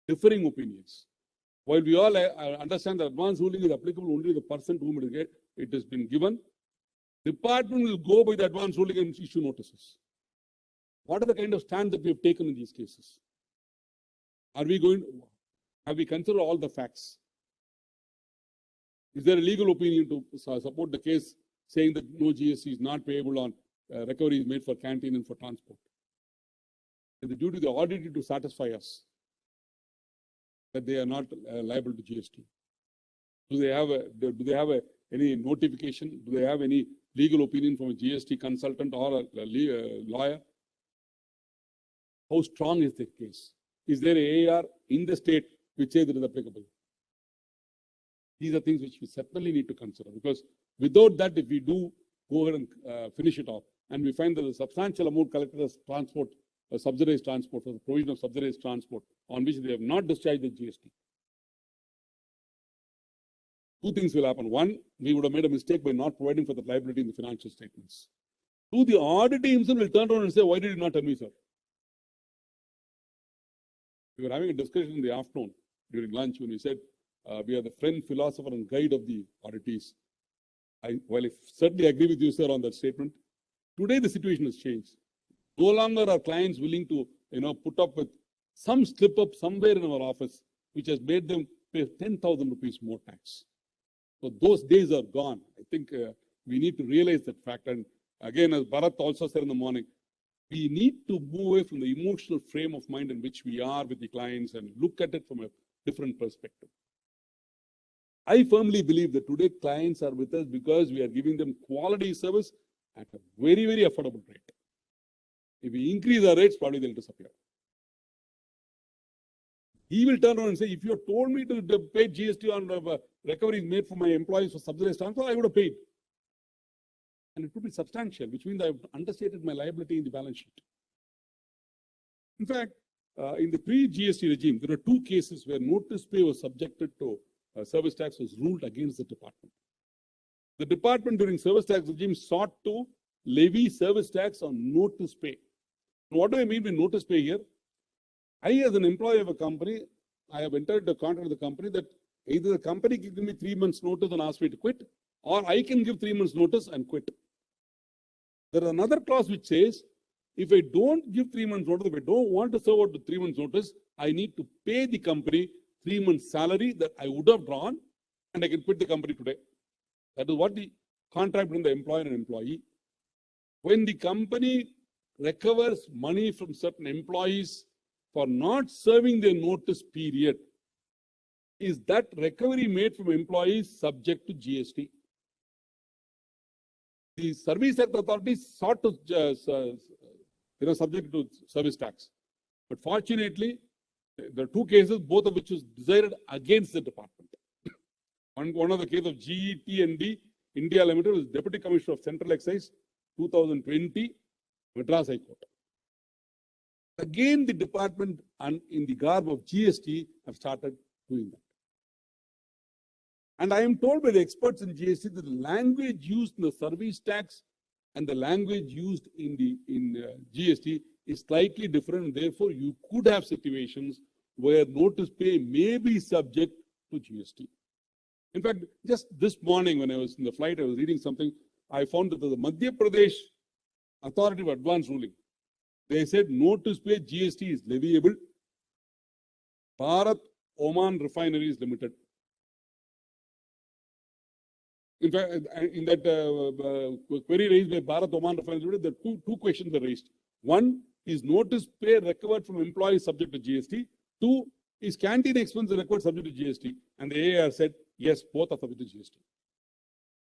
Differing opinions. While we all understand that advance ruling is applicable only to the person to whom it has been given, department will go by the advance ruling and issue notices. What are the kind of stand that we have taken in these cases? Have we considered all the facts? Is there a legal opinion to support the case saying that no GST is not payable on recoveries made for canteen and for transport? It's the duty of the auditor to satisfy us that they are not liable to GST. Do they have any notification? Do they have any legal opinion from a GST consultant or a lawyer? How strong is the case? Is there an AAR in the state which says it is applicable? These are things which we certainly need to consider, because without that, if we do go ahead and finish it off, and we find that a substantial amount collected as transport, subsidized transport, or the provision of subsidized transport, on which they have not discharged the GST, two things will happen. One, we would have made a mistake by not providing for the liability in the financial statements. Two, the auditee himself will turn around and say, why did you not tell me, sir? We were having a discussion in the afternoon during lunch when we said, we are the friend, philosopher, and guide of the auditees. While I certainly agree with you, sir, on that statement, today the situation has changed. No longer are clients willing to, put up with some slip up somewhere in our office, which has made them pay 10,000 rupees more tax. So those days are gone. I think we need to realize that fact. And again, as Bharat also said in the morning, we need to move away from the emotional frame of mind in which we are with the clients and look at it from a different perspective. I firmly believe that today clients are with us because we are giving them quality service at a very, very affordable rate. If we increase our rates, probably they'll disappear. He will turn around and say, if you had told me to pay GST on recovery made for my employees for subsidized transfer, I would have paid. And it would be substantial, which means I've understated my liability in the balance sheet. In fact, in the pre-GST regime, there were two cases where notice pay was subjected to service tax was ruled against the department. The department during service tax regime sought to levy service tax on notice pay. What do I mean by notice pay here? I, as an employee of a company, I have entered the contract with the company that either the company gives me 3 months notice and asks me to quit, or I can give 3 months notice and quit. There is another clause which says, if I don't give 3 months notice, if I don't want to serve out the 3 months notice, I need to pay the company 3 months salary that I would have drawn, and I can quit the company today. That is what the contract between the employer and employee. When the company recovers money from certain employees for not serving their notice period, is that recovery made from employees subject to GST? The Service Tax Authority sought to, subject to service tax. But fortunately, there are two cases, both of which was decided against the department. One of the case of GET&D India Limited was Deputy Commissioner of Central Excise, 2020, Madras High Court. Again, the department and in the garb of GST have started doing that. And I am told by the experts in GST that the language used in the service tax and the language used in GST is slightly different. Therefore, you could have situations where notice pay may be subject to GST. In fact, just this morning when I was in the flight, I was reading something. I found that the Madhya Pradesh Authority of Advance Ruling, they said notice pay GST is leviable. Bharat Oman Refineries Limited. In fact, in that query raised by Bharat Oman Refineries Limited, the two questions are raised. One, is notice pay recovered from employees subject to GST? Two, is canteen expense recovered subject to GST? And the AAR said, yes, both are subject to GST.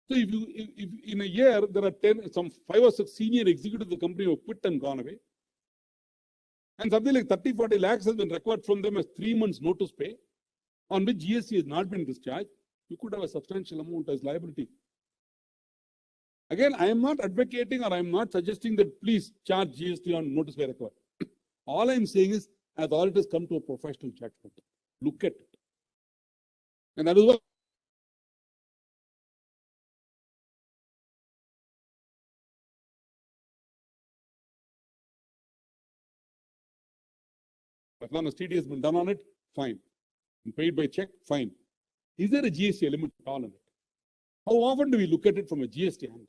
So if in a year, there are 5 or 6 senior executives of the company who have quit and gone away, and something like 30-40 lakhs has been recovered from them as 3 months notice pay, on which GST has not been discharged, you could have a substantial amount as liability. Again, I am not advocating or I am not suggesting that please charge GST on notice pay recovered. All I am saying is, as auditors come to a professional judgment, look at it. And that is what as long as TD has been done on it, fine. And paid by check, fine. Is there a GST element at all in it? How often do we look at it from a GST angle?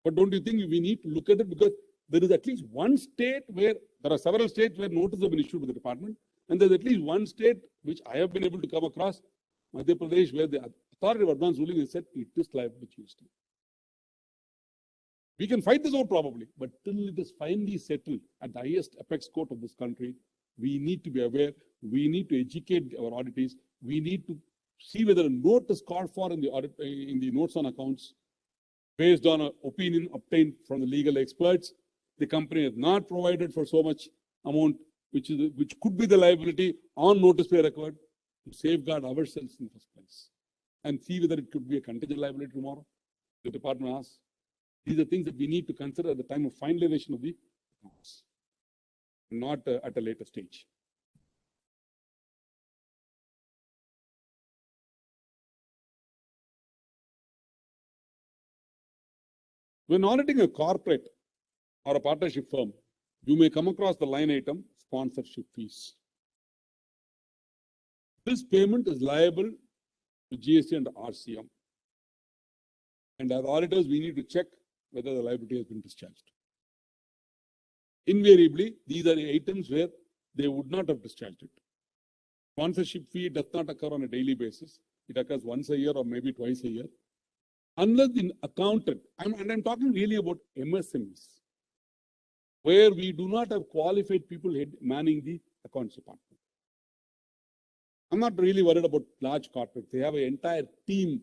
But don't you think we need to look at it, because there is at least one state where, there are several states where notices have been issued by the department, and there's at least one state which I have been able to come across, Madhya Pradesh, where the Authority of Advance Ruling has said it is liable to GST. We can fight this out probably, but till it is finally settled at the highest apex court of this country, we need to be aware, we need to educate our auditors, we need to see whether a note is called for in the audit, in the notes on accounts, based on an opinion obtained from the legal experts. The company has not provided for so much amount, which could be the liability on notice pay record, to safeguard ourselves in the first place, and see whether it could be a contingent liability tomorrow. The department asks. These are things that we need to consider at the time of finalization of the accounts, not at a later stage. When auditing a corporate or a partnership firm, you may come across the line item sponsorship fees. This payment is liable to GST and RCM. And as auditors, we need to check whether the liability has been discharged. Invariably, these are the items where they would not have discharged it. Sponsorship fee does not occur on a daily basis. It occurs once a year or maybe twice a year. Unless the accountant, and I'm talking really about MSMEs, where we do not have qualified people manning the accounts department. I'm not really worried about large corporates. They have an entire team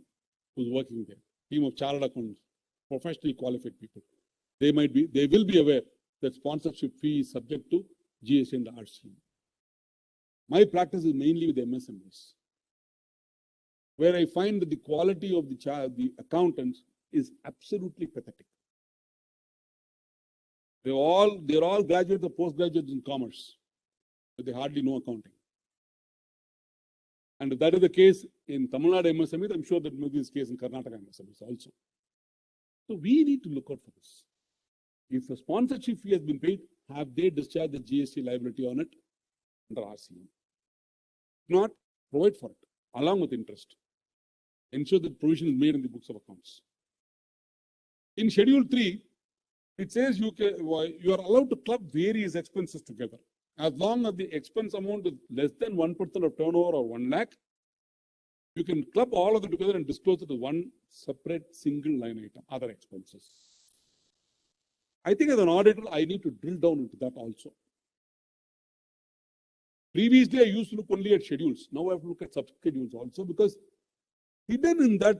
who's working there, team of chartered accountants, professionally qualified people. They will be aware that sponsorship fee is subject to GST and RCM. My practice is mainly with MSMEs, where I find that the quality of the accountants is absolutely pathetic. They're all graduates or postgraduates in commerce, but they hardly know accounting. And if that is the case in Tamil Nadu MSMEs, I'm sure that may be the case in Karnataka MSMEs also. So we need to look out for this. If a sponsorship fee has been paid, have they discharged the GST liability on it under RCM? If not, provide for it along with interest. Ensure that provision is made in the books of accounts. In Schedule 3, it says you are allowed to club various expenses together. As long as the expense amount is less than 1% of turnover or 1 lakh, you can club all of them together and disclose it as one separate single line item, other expenses. I think as an auditor, I need to drill down into that also. Previously, I used to look only at schedules. Now I have to look at subschedules also, because hidden in that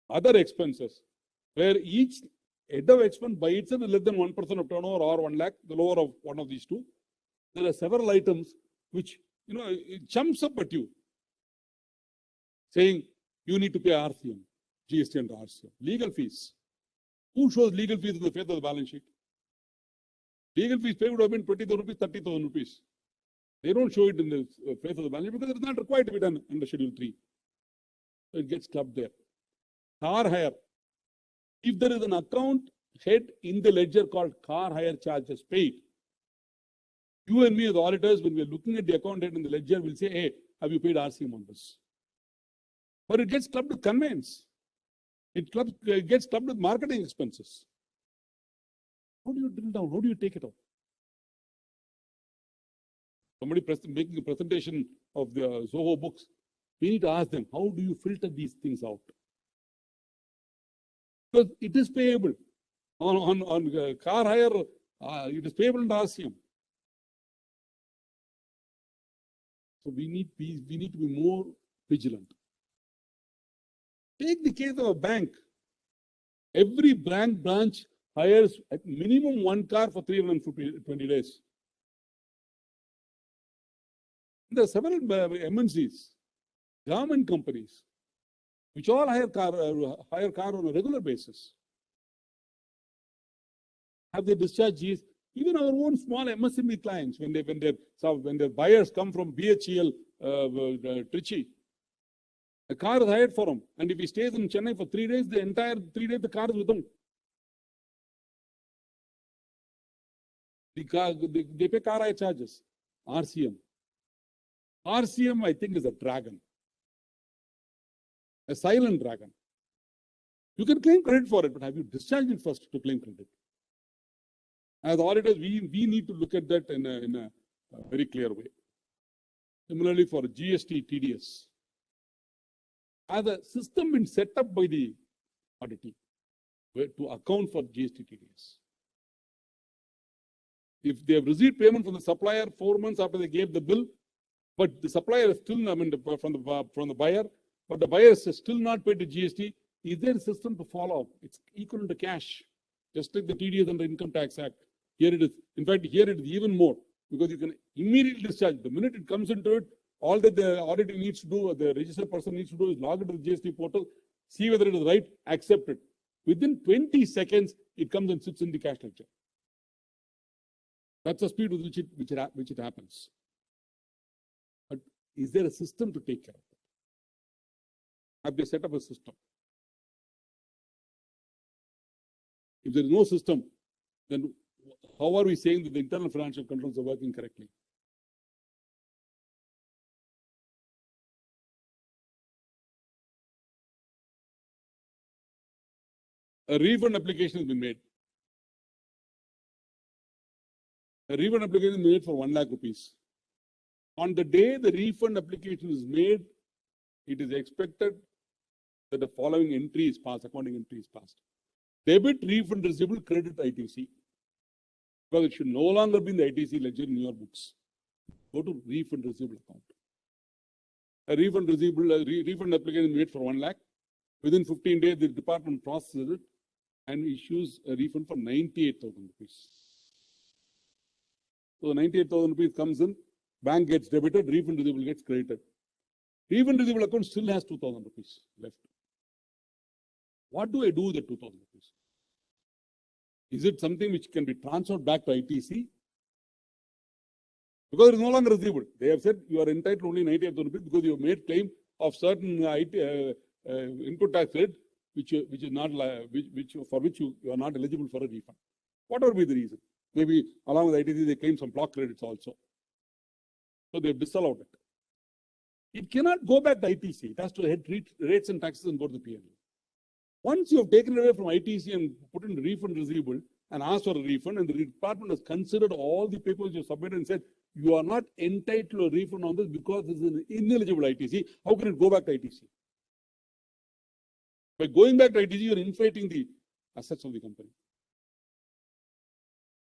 other expenses, where each head of expense by itself is less than 1% of turnover or 1 lakh, the lower of one of these two, there are several items which, it jumps up at you, saying you need to pay RCM, GST and RCM. Legal fees. Who shows legal fees in the face of the balance sheet? Legal fees paid would have been 20,000 rupees, 30,000 rupees. They don't show it in the face of the balance sheet because it's not required to be done under Schedule 3. So it gets clubbed there. Car hire. If there is an account head in the ledger called car hire charges paid, you and me as auditors, when we are looking at the account head in the ledger, will say, hey, have you paid RCM on this? But it gets clubbed with conveyance. It gets clubbed with marketing expenses. How do you drill down? How do you take it out? Somebody making a presentation of the Zoho books, we need to ask them, how do you filter these things out? Because it is payable. On car hire, it is payable in RCM. So we need to be more vigilant. Take the case of a bank. Every bank branch hires at minimum 1 car for 320 days. There are several MNCs, government companies, which all hire car on a regular basis. Have they discharged GST? Even our own small MSME clients, when their buyers come from BHEL, Trichy, the car is hired for him, and if he stays in Chennai for 3 days, the entire 3 days the car is with him. They pay car hire charges, RCM. RCM, I think, is a dragon, a silent dragon. You can claim credit for it, but have you discharged it first to claim credit? As auditors, we need to look at that in a very clear way. Similarly, for GST, TDS, as a system been set up by the audit team to account for GST, TDS. If they have received payment from the supplier 4 months after they gave the bill, but the supplier is still, from the buyer, but the buyer is still not paid the GST, is there a system to follow up? It's equivalent to cash, just like the TDS under Income Tax Act. Here it is. In fact, here it is even more, because you can immediately discharge. The minute it comes into it, all that the auditor needs to do, the registered person needs to do, is log into the GST portal, see whether it is right, accept it. Within 20 seconds, it comes and sits in the cash ledger. That's the speed with which it happens. But is there a system to take care of it? Have they set up a system? If there is no system, then how are we saying that the internal financial controls are working correctly? A refund application has been made. A refund application is made for 1 lakh rupees. On the day the refund application is made, it is expected that the following entry is passed, accounting entry is passed. Debit refund receivable, credit ITC. Because it should no longer be in the ITC ledger in your books. Go to refund receivable account. A refund receivable, refund application is made for 1 lakh. Within 15 days, the department processes it and issues a refund for 98,000 rupees. So 98,000 rupees comes in, bank gets debited, refund receivable gets credited. Refund receivable account still has 2,000 rupees left. What do I do with the 2,000 rupees? Is it something which can be transferred back to ITC? Because it is no longer receivable. They have said you are entitled only 98,000 rupees because you have made claim of certain input tax rate which is not for which you are not eligible for a refund. Whatever be the reason. Maybe along with ITC they claim some block credits also. So they have disallowed it. It cannot go back to ITC. It has to hit rates and taxes and go to the PNL. Once you have taken it away from ITC and put in refund receivable and asked for a refund, and the department has considered all the papers you submitted and said, you are not entitled to a refund on this because this is an ineligible ITC, how can it go back to ITC? By going back to ITC, you are inflating the assets of the company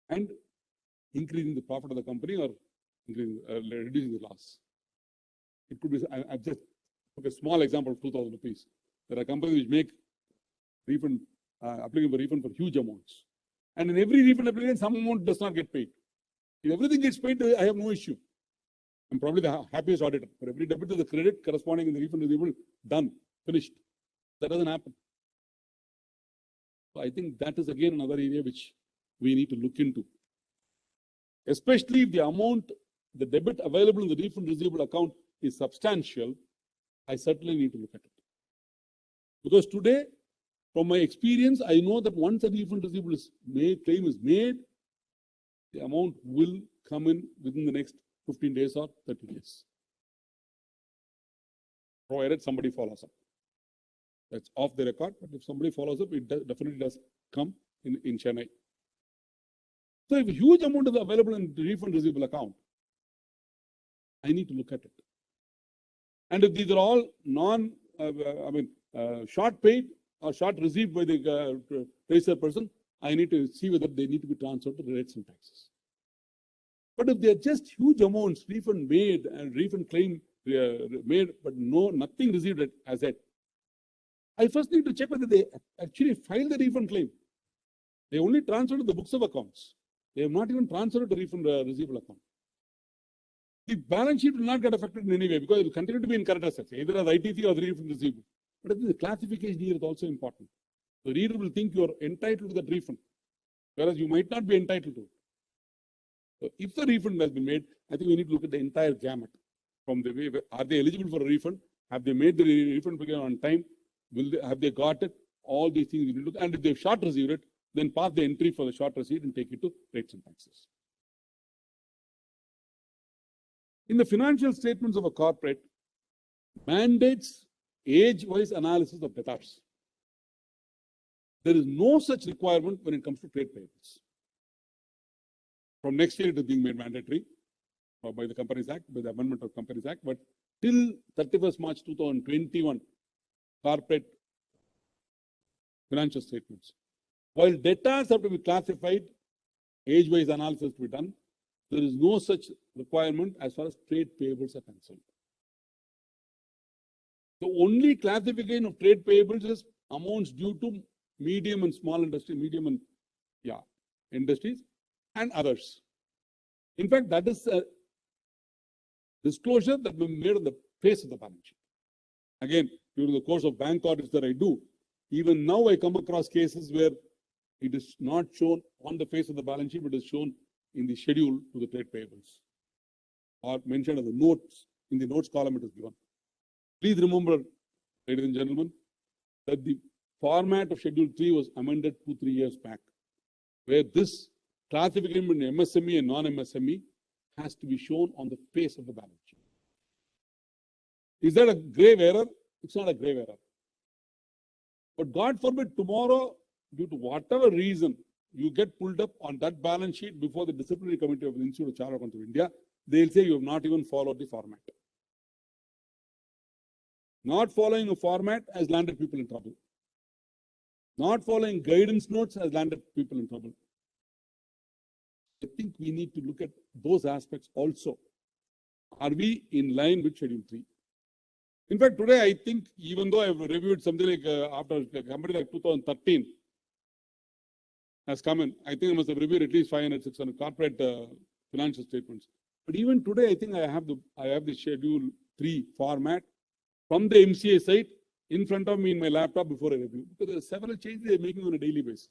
and increasing the profit of the company or reducing the loss. It could be, I just took a small example of 2,000 rupees. There are companies which make refund, applying for refund for huge amounts. And in every refund application, some amount does not get paid. If everything gets paid, I have no issue. I'm probably the happiest auditor. For every debit to the credit corresponding in the refund receivable, done, finished. That doesn't happen. So I think that is again another area which we need to look into. Especially if the amount, the debit available in the refund receivable account is substantial, I certainly need to look at it. Because today, from my experience, I know that once a refund receivable is made, claim is made, the amount will come in within the next 15 days or 30 days. Provided somebody follows up. That's off the record, but if somebody follows up, it definitely does come in Chennai. So if a huge amount is available in the refund receivable account, I need to look at it. And if these are all short paid or short received by the registered person, I need to see whether they need to be transferred to the rates and taxes. But if they're just huge amounts, refund made and refund claim made, but nothing received as yet, I first need to check whether they actually filed the refund claim. They only transferred to the books of accounts. They have not even transferred to refund receivable account. The balance sheet will not get affected in any way because it will continue to be in current assets, either as ITC or refund receivable. But I think the classification here is also important. The reader will think you are entitled to that refund, whereas you might not be entitled to it. So if the refund has been made, I think we need to look at the entire gamut. From the way, are they eligible for a refund? Have they made the refund on time? Have they got it? All these things we need to look. And if they've short received it, then pass the entry for the short receipt and take it to rates and taxes. In the financial statements of a corporate, mandates age-wise analysis of debtors. There is no such requirement when it comes to trade payables. From next year, it is being made mandatory by the Companies Act, by the amendment of Companies Act, but till 31st March 2021, corporate financial statements. While debtors have to be classified, age-wise analysis to be done, there is no such requirement as far as trade payables are concerned. The only classification of trade payables is amounts due to medium and small industry, industries and others. In fact, that is a disclosure that will be made on the face of the balance sheet. Again, during the course of bank audits that I do, even now I come across cases where it is not shown on the face of the balance sheet, but is shown in the schedule to the trade payables or mentioned as the notes. In the notes column it is given. Please remember, ladies and gentlemen, that the format of Schedule 3 was amended 2-3 years back, where this classification between MSME and non-MSME has to be shown on the face of the balance sheet. Is that a grave error? It's not a grave error. But God forbid tomorrow, due to whatever reason, you get pulled up on that balance sheet before the disciplinary committee of the Institute of Chartered Accountants of India, they'll say you have not even followed the format. Not following a format has landed people in trouble. Not following guidance notes has landed people in trouble. I think we need to look at those aspects also. Are we in line with Schedule 3? In fact, today I think, even though I've reviewed something like after a company like 2013 has come in, I think I must have reviewed at least 500, 600 corporate financial statements. But even today, I think I have the Schedule 3 format from the MCA site in front of me in my laptop before I review. Because there are several changes they're making on a daily basis.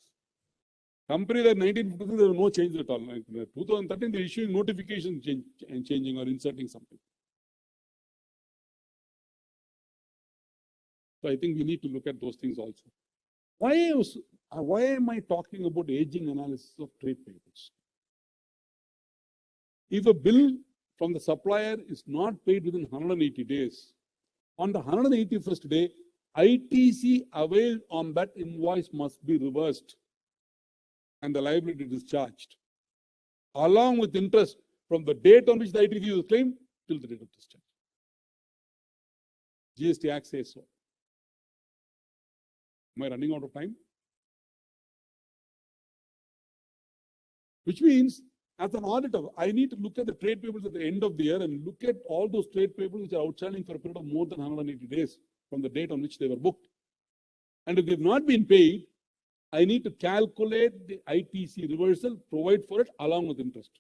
Company that 1953, there were no changes at all. Like 2013, they're issuing notifications and changing or inserting something. So I think we need to look at those things also. Why am I talking about aging analysis of trade payables? If a bill from the supplier is not paid within 180 days, on the 181st day, ITC availed on that invoice must be reversed and the liability discharged, along with interest from the date on which the ITC was claimed till the date of discharge. GST Act says so. Am I running out of time? Which means, as an auditor, I need to look at the trade payables at the end of the year and look at all those trade payables which are outstanding for a period of more than 180 days from the date on which they were booked. And if they've not been paid, I need to calculate the ITC reversal, provide for it along with interest.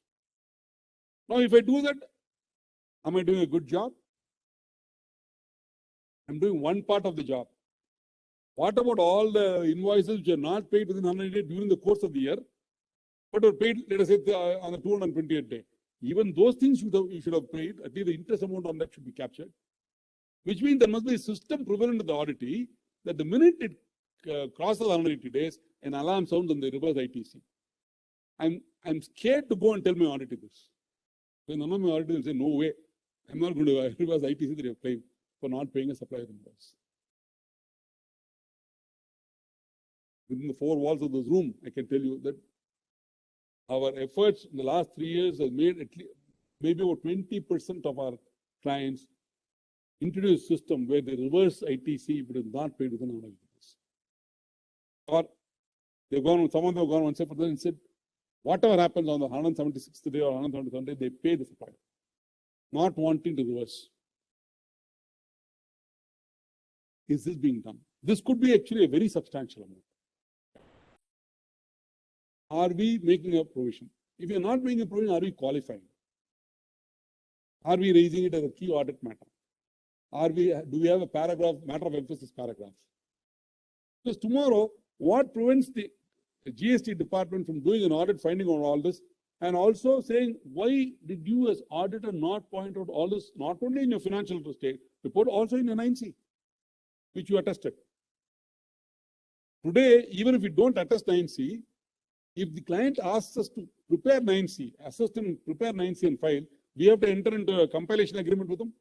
Now, if I do that, am I doing a good job? I'm doing one part of the job. What about all the invoices which are not paid within 180 days during the course of the year, but were paid, let us say, on the 228th day? Even those things you should have paid, at least the interest amount on that should be captured. Which means there must be a system prevalent to the auditee that the minute it crosses 180 days, an alarm sounds and they reverse ITC. I'm scared to go and tell my auditee this. So none of my auditors will say, no way, I'm not going to reverse ITC that you have claimed for not paying a supplier invoice. Within the four walls of this room, I can tell you that our efforts in the last 3 years has made at least maybe about 20% of our clients introduce a system where they reverse ITC if it is not paid within 180 days. Or they've gone, some of them have gone one step further and said, whatever happens on the 176th day or 177th day, they pay the supplier, not wanting to reverse. Is this being done? This could be actually a very substantial amount. Are we making a provision? If you're not making a provision, are we qualifying? Are we raising it as a key audit matter? Do we have a paragraph, matter of emphasis paragraph? Because tomorrow, what prevents the GST department from doing an audit, finding on all this, and also saying, why did you as auditor not point out all this, not only in your financial state report, also in your 9C, which you attested? Today, even if we don't attest 9C, if the client asks us to prepare 9C, assist him prepare 9C and file, we have to enter into a compilation agreement with them.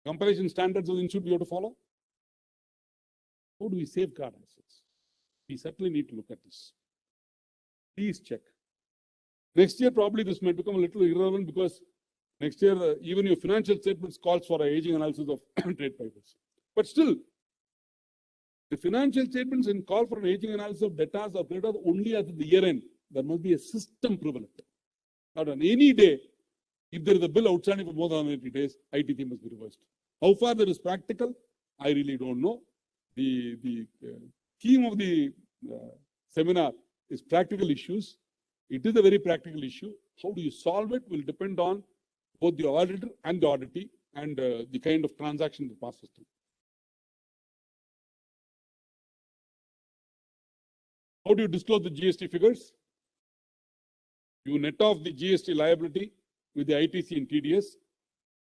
Compilation standards of the institute we have to follow. How do we safeguard assets? We certainly need to look at this. Please check. Next year, probably this might become a little irrelevant because next year, even your financial statements calls for an aging analysis of trade payables. But still, the financial statements in call for an aging analysis of debtors or creditors only at the year end. There must be a system prevalent. Not on any day, if there is a bill outstanding for more than 180 days, ITC must be reversed. How far that is practical, I really don't know. The theme of the seminar is practical issues. It is a very practical issue. How do you solve it will depend on both the auditor and the auditee and the kind of transaction that passes through. How do you disclose the GST figures? You net off the GST liability with the ITC and TDS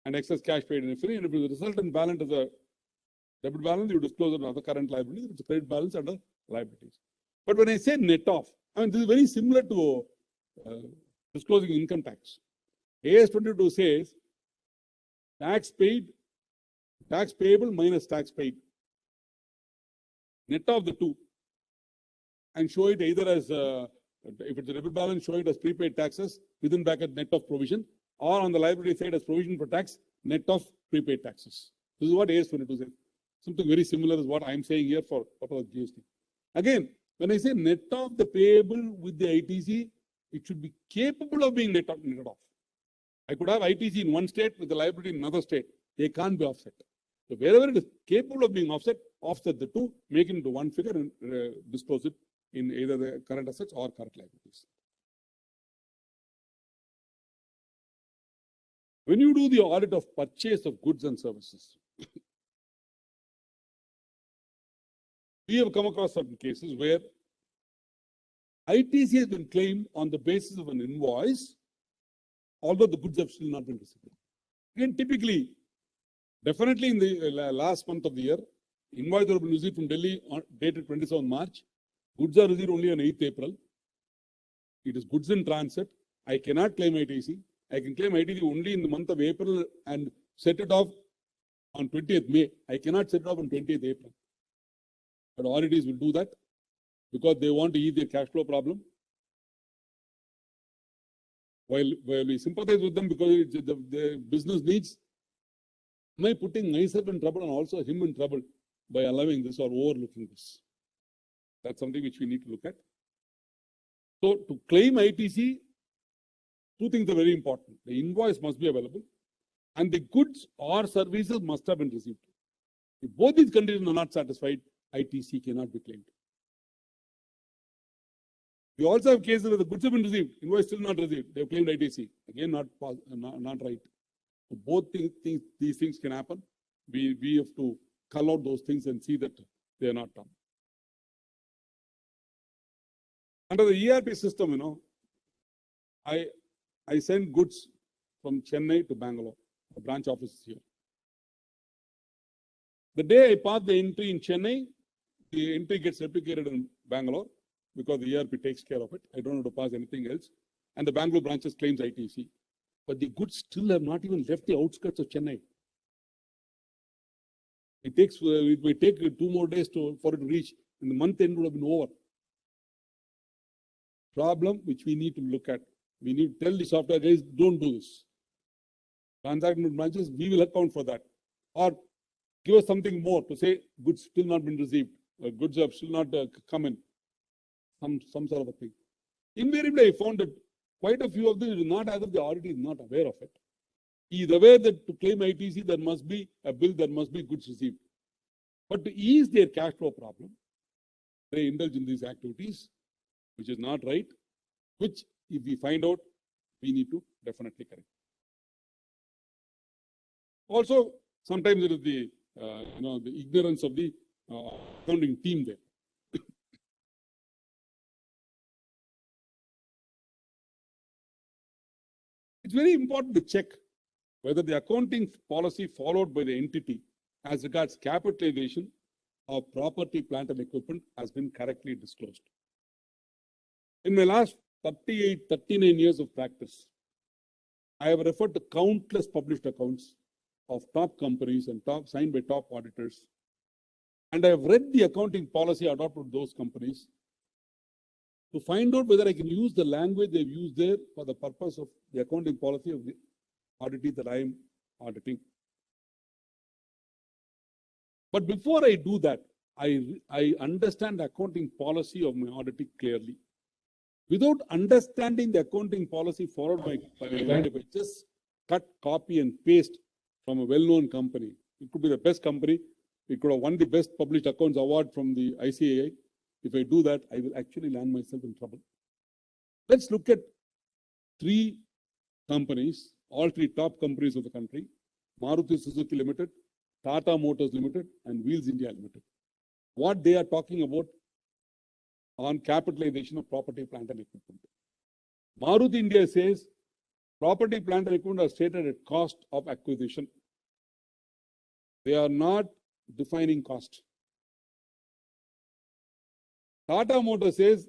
and excess cash paid in FRE, and if the resultant balance is a Debit balance, you disclose another current liability, it's a credit balance under liabilities. But when I say net off, I mean, this is very similar to disclosing income tax. AS 22 says tax paid, tax payable minus tax paid. Net off the two and show it either as, if it's a debit balance, show it as prepaid taxes within bracket net of provision, or on the liability side as provision for tax, net of prepaid taxes. This is what AS 22 says. Something very similar is what I'm saying here for GST. Again, when I say net off the payable with the ITC, it should be capable of being net off. I could have ITC in one state with the liability in another state. They can't be offset. So wherever it is capable of being offset, offset the two, make it into one figure and disclose it in either the current assets or current liabilities. When you do the audit of purchase of goods and services, we have come across certain cases where ITC has been claimed on the basis of an invoice, although the goods have still not been received. Again, typically, definitely in the last month of the year, invoice have been received from Delhi on dated 27 March. Goods are received only on 8th April. It is goods in transit. I cannot claim ITC. I can claim ITC only in the month of April and set it off on 20th May. I cannot set it off on 20th April. But authorities will do that because they want to ease their cash flow problem. While we sympathize with them because the business needs, am I putting myself in trouble and also him in trouble by allowing this or overlooking this? That's something which we need to look at. So to claim ITC, two things are very important. The invoice must be available and the goods or services must have been received. If both these conditions are not satisfied, ITC cannot be claimed. We also have cases where the goods have been received, invoice still not received. They have claimed ITC. Again, not right. So both these things can happen. We have to call out those things and see that they are not done. Under the ERP system, I send goods from Chennai to Bangalore. The branch office is here. The day I pass the entry in Chennai, the entry gets replicated in Bangalore because the ERP takes care of it. I don't have to pass anything else. And the Bangalore branches claims ITC. But the goods still have not even left the outskirts of Chennai. It may take 2 more days for it to reach. And the month end would have been over. Problem which we need to look at. We need to tell the software guys, don't do this. Transaction branches, we will account for that. Or give us something more to say goods still not been received. Goods have still not come in. Some sort of a thing. Invariably, I found that quite a few of them is not as if the auditor is not aware of it. He is aware that to claim ITC, there must be a bill, there must be goods received. But to ease their cash flow problem, they indulge in these activities, which is not right, which if we find out, we need to definitely correct. Also, sometimes it is the the ignorance of the accounting team there. It's very important to check whether the accounting policy followed by the entity as regards capitalization of property, plant and equipment has been correctly disclosed. In my last 39 years of practice, I have referred to countless published accounts of top companies and signed by top auditors. And I have read the accounting policy adopted by those companies to find out whether I can use the language they've used there for the purpose of the accounting policy of the auditee that I am auditing. But before I do that, I understand the accounting policy of my auditee clearly. Without understanding the accounting policy followed by if I just cut, copy and paste from a well-known company, it could be the best company, it could have won the best published accounts award from the ICAI. If I do that, I will actually land myself in trouble. Let's look at 3 companies, all 3 top companies of the country: Maruti Suzuki Limited, Tata Motors Limited, and Wheels India Limited. What they are talking about on capitalization of property, plant and equipment. Maruti India says property, plant and equipment are stated at cost of acquisition. They are not defining cost. Tata Motors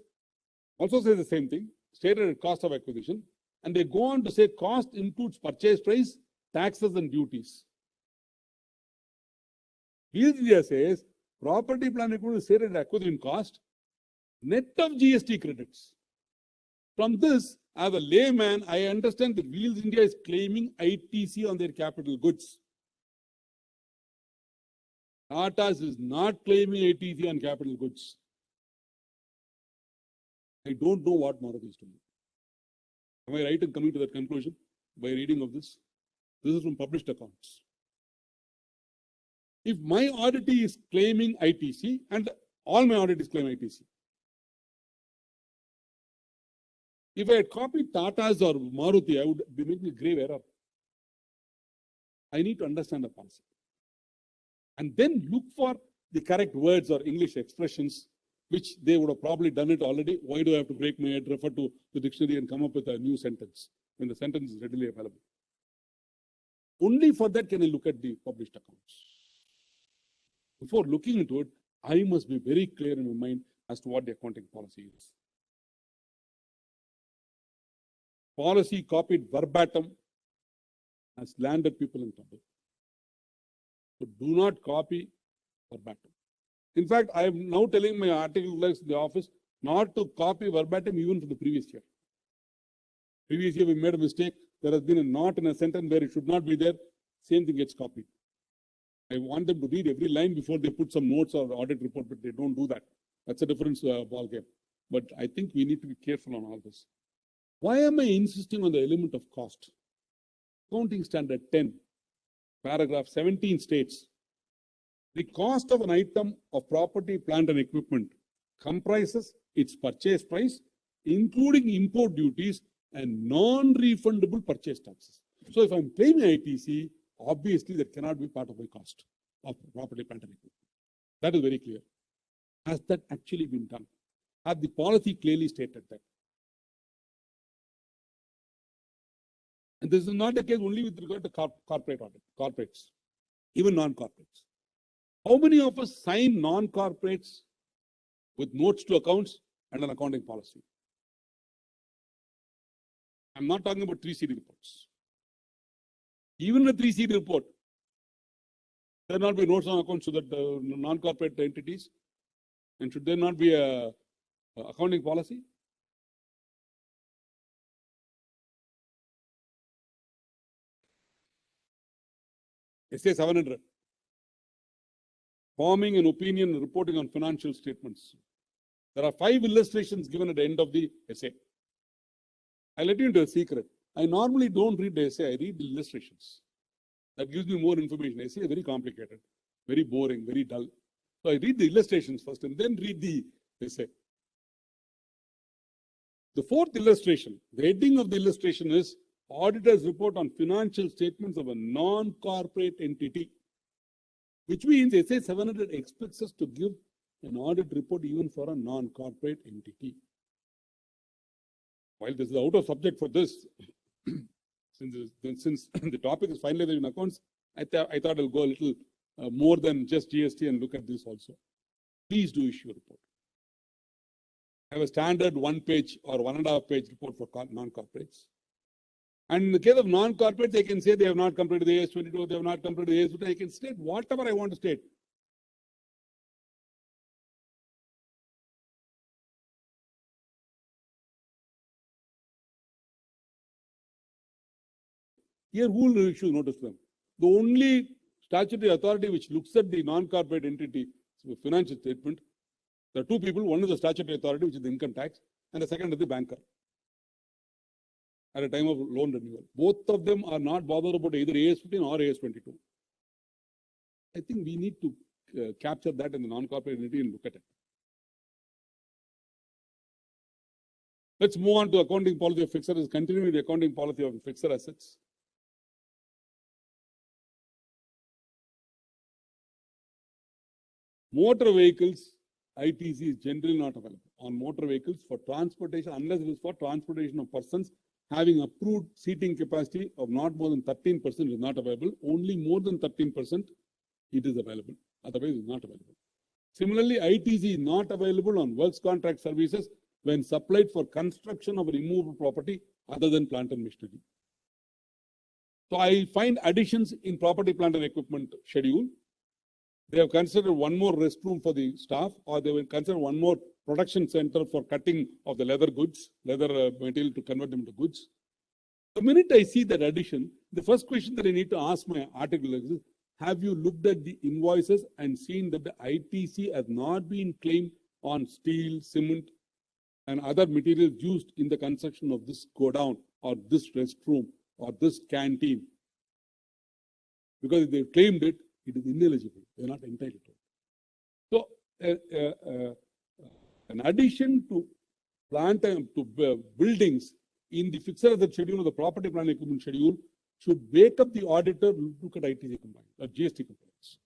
also says the same thing, stated at cost of acquisition, and they go on to say cost includes purchase price, taxes and duties. Wheels India says property plant equipment is stated at acquisition cost, net of GST credits. From this, as a layman, I understand that Wheels India is claiming ITC on their capital goods. Tata's is not claiming ITC on capital goods. I don't know what Maruti is doing. Am I right in coming to that conclusion by reading of this? This is from published accounts. If my auditee is claiming ITC, and all my auditees claim ITC, if I had copied Tata's or Maruti, I would be making a grave error. I need to understand the concept. And then look for the correct words or English expressions, which they would have probably done it already. Why do I have to break my head, refer to the dictionary and come up with a new sentence when the sentence is readily available? Only for that can I look at the published accounts. Before looking into it, I must be very clear in my mind as to what the accounting policy is. Policy copied verbatim has landed people in trouble. So do not copy verbatim. In fact, I am now telling my article clerks in the office not to copy verbatim even for the previous year. Previous year we made a mistake. There has been a not in a sentence where it should not be there. Same thing gets copied. I want them to read every line before they put some notes or audit report, but they don't do that. That's a different ball game. But I think we need to be careful on all this. Why am I insisting on the element of cost? Accounting Standard 10, paragraph 17 states, the cost of an item of property, plant and equipment comprises its purchase price, including import duties and non-refundable purchase taxes. So if I'm paying ITC, obviously that cannot be part of my cost of property, plant and equipment. That is very clear. Has that actually been done? Has the policy clearly stated that? And this is not the case only with regard to corporate audit, corporates, even non-corporates. How many of us sign non-corporates with notes to accounts and an accounting policy? I'm not talking about 3CD reports. Even a 3CD report, there not be notes on accounts to the non-corporate entities, and should there not be a accounting policy? SA 700. Forming an opinion and reporting on financial statements. There are 5 illustrations given at the end of the essay. I'll let you into a secret. I normally don't read the essay, I read the illustrations. That gives me more information. Essay is very complicated, very boring, very dull. So I read the illustrations first and then read the essay. The 4th illustration, the heading of the illustration is Auditor's Report on Financial Statements of a Non-Corporate Entity, which means SA 700 expects us to give an audit report even for a non-corporate entity. While this is out of subject for this, since the topic is finalized in accounts, I thought I'll go a little more than just GST and look at this also. Please do issue a report. Have a standard 1-page or 1.5-page report for non-corporates. And in the case of non-corporate, they can say they have not completed the AS22, they have not completed the AS22. I can state whatever I want to state. Here, who will issue notice to them? The only statutory authority which looks at the non-corporate entity financial statement, there are 2 people. One is the statutory authority, which is the income tax, and the second is the banker. At a time of loan renewal, both of them are not bothered about either AS15 or AS22. I think we need to capture that in the non-corporate entity and look at it. Let's move on to accounting policy of fixed assets. Continuing with the accounting policy of fixed assets. Motor vehicles, ITC is generally not available on motor vehicles for transportation unless it is for transportation of persons having approved seating capacity of not more than 13% is not available. Only more than 13% it is available. Otherwise, it's not available. Similarly, ITC is not available on works contract services when supplied for construction of a removable property other than plant and machinery. So I find additions in property, plant and equipment schedule. They have considered one more restroom for the staff, or they will consider one more production center for cutting of the leather goods, leather material to convert them into goods. The minute I see that addition, the first question that I need to ask my article is, have you looked at the invoices and seen that the ITC has not been claimed on steel, cement, and other materials used in the construction of this godown or this restroom or this canteen? Because if they've claimed it, it is ineligible. They're not entitled to it. So, an addition to plant and to buildings in the fixed asset schedule of the property, plant and equipment schedule should wake up the auditor to look at ITC compliance or GST compliance.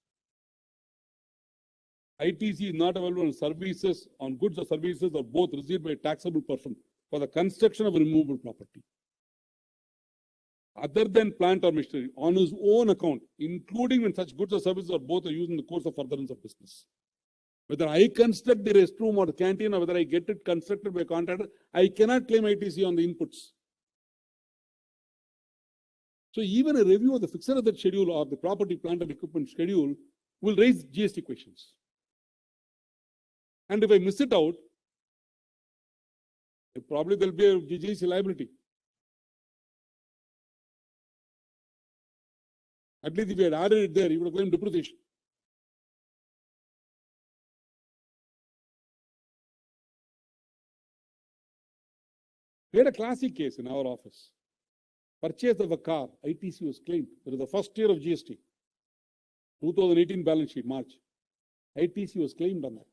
ITC is not available on services, on goods or services or both received by a taxable person for the construction of a removable property, other than plant or machinery, on his own account, including when such goods or services or both are used in the course of furtherance of business. Whether I construct the restroom or the canteen or whether I get it constructed by a contractor, I cannot claim ITC on the inputs. So even a review of the fixed asset schedule or the property, plant and equipment schedule will raise GST questions. And if I miss it out, probably there'll be a GST liability. At least if you had added it there, you would have claimed depreciation. We had a classic case in our office. Purchase of a car, ITC was claimed. It was the first year of GST. 2018 balance sheet, March. ITC was claimed on that,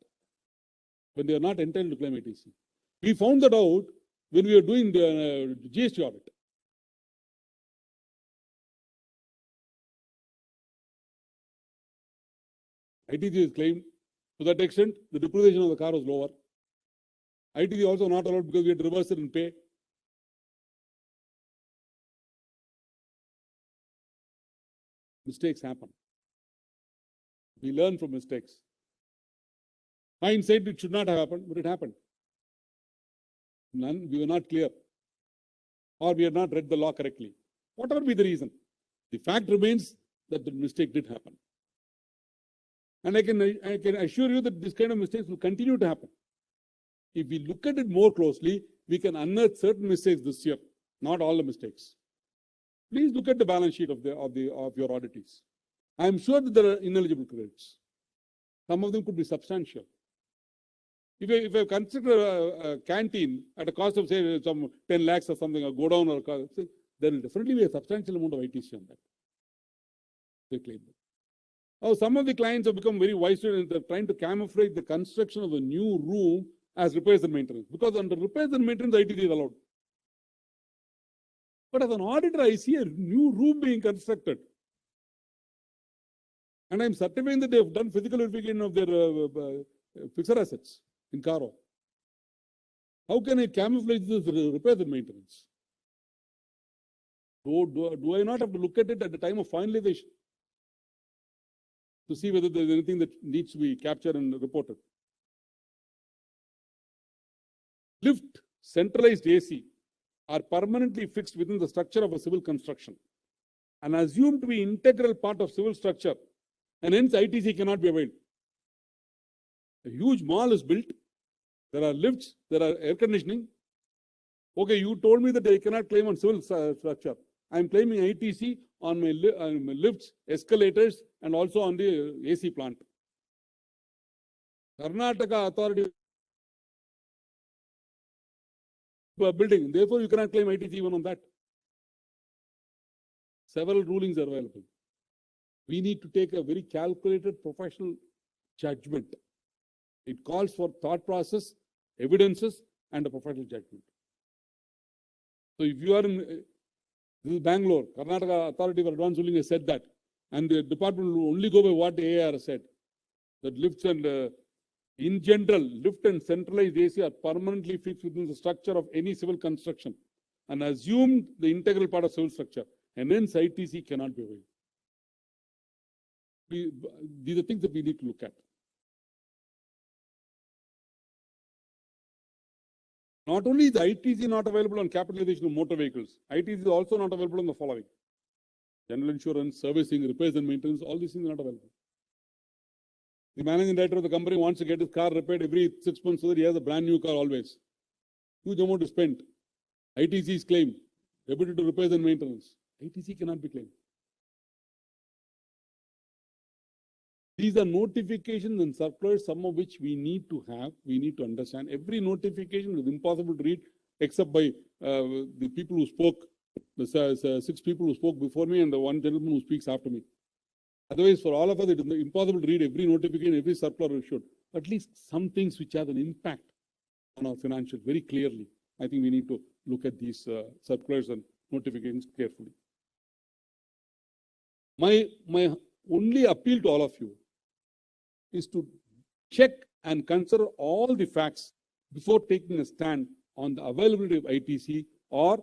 when they are not entitled to claim ITC. We found that out when we were doing the GST audit. ITC is claimed. To that extent, the depreciation of the car was lower. ITC also not allowed because we had reversed it in pay. Mistakes happen. We learn from mistakes. Hindsight, it should not have happened, but it happened. None, we were not clear, or we had not read the law correctly. Whatever be the reason, the fact remains that the mistake did happen. And I can assure you that this kind of mistakes will continue to happen. If we look at it more closely, we can unearth certain mistakes this year, not all the mistakes. Please look at the balance sheet of your auditees. I am sure that there are ineligible credits. Some of them could be substantial. If I consider a canteen at a cost of say some 10 lakhs or something, or go down or there will definitely be a substantial amount of ITC on that. They claim that. Oh, some of the clients have become very wise and they're trying to camouflage the construction of a new room as repairs and maintenance. Because under repairs and maintenance, ITC is allowed. But as an auditor, I see a new room being constructed. And I'm certifying that they have done physical verification of their fixed assets in Caro. How can I camouflage this repairs and maintenance? Do I not have to look at it at the time of finalization to see whether there's anything that needs to be captured and reported? Lift, centralized AC are permanently fixed within the structure of a civil construction and assumed to be integral part of civil structure, and hence ITC cannot be availed. A huge mall is built. There are lifts, there are air conditioning. Okay, you told me that I cannot claim on civil structure. I am claiming ITC on my lifts, escalators, and also on the AC plant. Karnataka authority building, therefore you cannot claim ITC even on that. Several rulings are available. We need to take a very calculated professional judgment. It calls for thought process, evidences, and a professional judgment. So if you are in, this is Bangalore, Karnataka Authority for Advanced Ruling has said that, and the department will only go by what the AR said, that lifts and, in general, lift and centralized AC are permanently fixed within the structure of any civil construction and assumed the integral part of civil structure, and hence ITC cannot be waived. these are things that we need to look at. Not only is ITC not available on capitalization of motor vehicles, ITC is also not available on the following: general insurance, servicing, repairs and maintenance, all these things are not available. The managing director of the company wants to get his car repaired every 6 months so that he has a brand new car always. Huge amount is spent. ITC is claimed, debited to repairs and maintenance. ITC cannot be claimed. These are notifications and circulars, some of which we need to have, we need to understand. Every notification is impossible to read except by the people who spoke, the 6 people who spoke before me and the one gentleman who speaks after me. Otherwise, for all of us, it is impossible to read every notification, every circular issued. At least some things which have an impact on our financials very clearly. I think we need to look at these circulars and notifications carefully. My only appeal to all of you is to check and consider all the facts before taking a stand on the availability of ITC or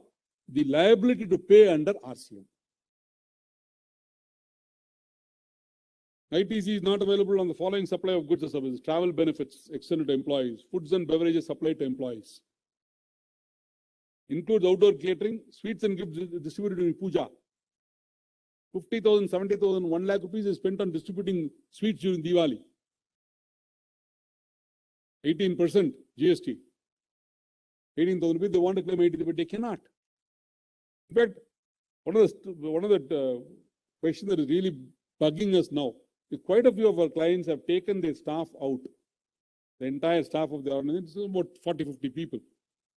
the liability to pay under RCM. ITC is not available on the following supply of goods or services: travel benefits extended to employees, foods and beverages supplied to employees. Includes outdoor catering, sweets and gifts distributed during puja. 50,000, 70,000, 1 lakh rupees is spent on distributing sweets during Diwali. 18% GST. 18,000 rupees, they want to claim 80, but they cannot. In fact, one of the questions that is really bugging us now is quite a few of our clients have taken their staff out, the entire staff of the organization, about 40, 50 people,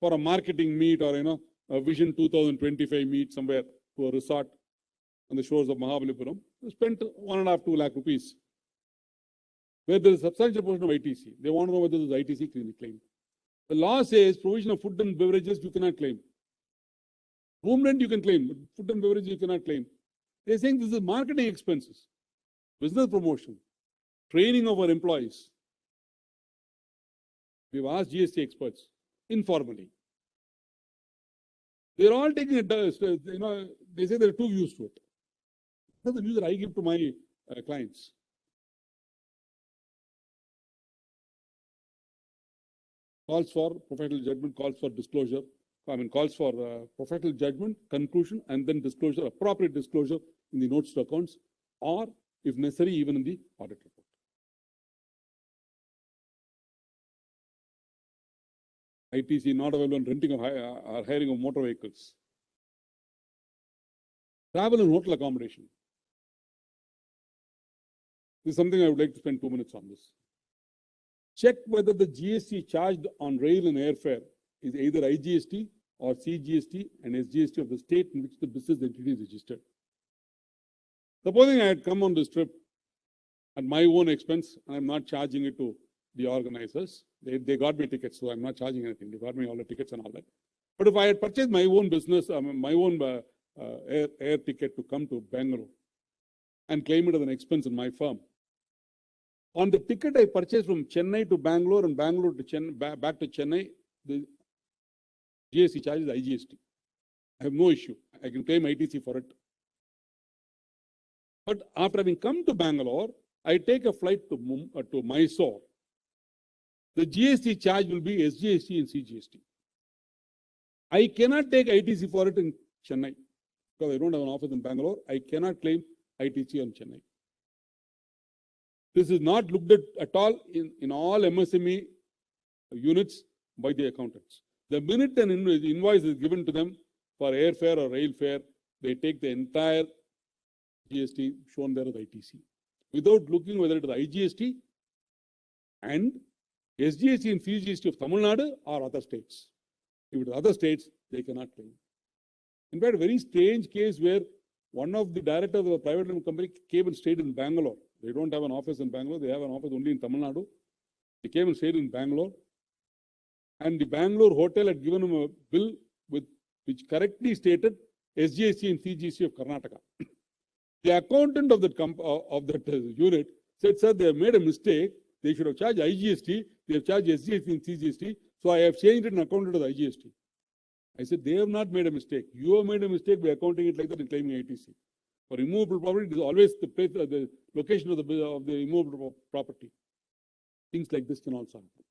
for a marketing meet or, a Vision 2025 meet somewhere to a resort on the shores of Mahabalipuram. They spent 1.5 to 2 lakh rupees, where there is a substantial portion of ITC. They want to know whether this ITC can be claimed. The law says provision of food and beverages you cannot claim. Room rent you can claim, but food and beverages you cannot claim. They're saying this is marketing expenses, business promotion, training of our employees. We've asked GST experts informally. They're all taking it, they say there are 2 views to it. That's the view that I give to my clients. Calls for professional judgment, calls for disclosure. Calls for professional judgment, conclusion, and then disclosure, appropriate disclosure in the notes to accounts, or if necessary, even in the audit report. ITC not available on renting or hiring of motor vehicles. Travel and hotel accommodation. This is something I would like to spend 2 minutes on this. Check whether the GST charged on rail and airfare is either IGST or CGST and SGST of the state in which the business entity is registered. Supposing I had come on this trip at my own expense, and I'm not charging it to the organizers. They got me tickets, so I'm not charging anything. They got me all the tickets and all that. But if I had purchased my own business, my own air ticket to come to Bangalore and claim it as an expense in my firm, on the ticket I purchased from Chennai to Bangalore and Bangalore to Chennai, back to Chennai, the GST charge is IGST. I have no issue. I can claim ITC for it. But after having come to Bangalore, I take a flight to Mysore. The GST charge will be SGST and CGST. I cannot take ITC for it in Chennai because I don't have an office in Bangalore. I cannot claim ITC on Chennai. This is not looked at all in all MSME units by the accountants. The minute an invoice is given to them for airfare or rail fare, they take the entire GST shown there as ITC, without looking whether it is IGST and SGST and CGST of Tamil Nadu or other states. If it is other states, they cannot claim. In fact, a very strange case where one of the directors of a private limited company came and stayed in Bangalore. They don't have an office in Bangalore. They have an office only in Tamil Nadu. He came and stayed in Bangalore. And the Bangalore hotel had given him a bill which correctly stated SGST and CGST of Karnataka. The accountant of that unit said, sir, they have made a mistake. They should have charged IGST. They have charged SGST and CGST. So I have changed it and accounted as IGST. I said, they have not made a mistake. You have made a mistake by accounting it like that and claiming ITC. For immovable property, it is always the place, the location of the immovable property. Things like this can also happen.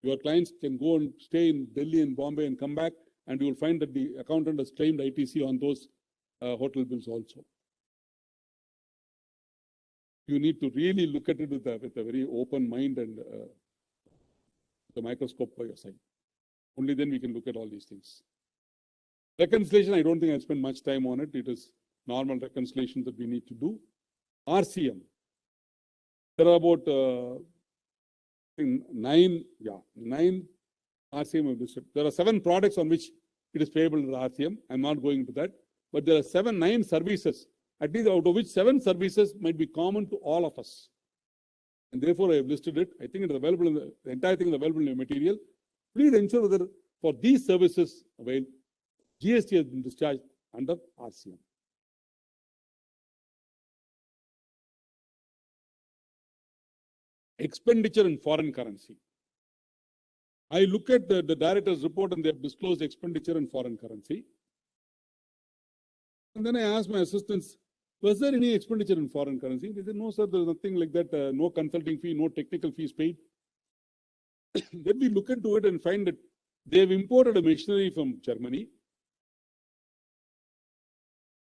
Your clients can go and stay in Delhi and Bombay and come back, and you will find that the accountant has claimed ITC on those hotel bills also. You need to really look at it with a very open mind and the microscope by your side. Only then we can look at all these things. Reconciliation, I don't think I spent much time on it. It is normal reconciliation that we need to do. RCM. There are about nine RCM. There are 7 products on which it is payable to the RCM. I'm not going into that. But there are 9 services, at least out of which 7 services might be common to all of us. And therefore, I have listed it. I think it is available in the entire thing is available in your material. Please ensure whether for these services availed, GST has been discharged under RCM. Expenditure in foreign currency. I look at the director's report and they have disclosed expenditure in foreign currency. And then I asked my assistants, was there any expenditure in foreign currency? They said, no, sir, there's nothing like that. No consulting fee, no technical fees paid. Then we look into it and find that they've imported a machinery from Germany.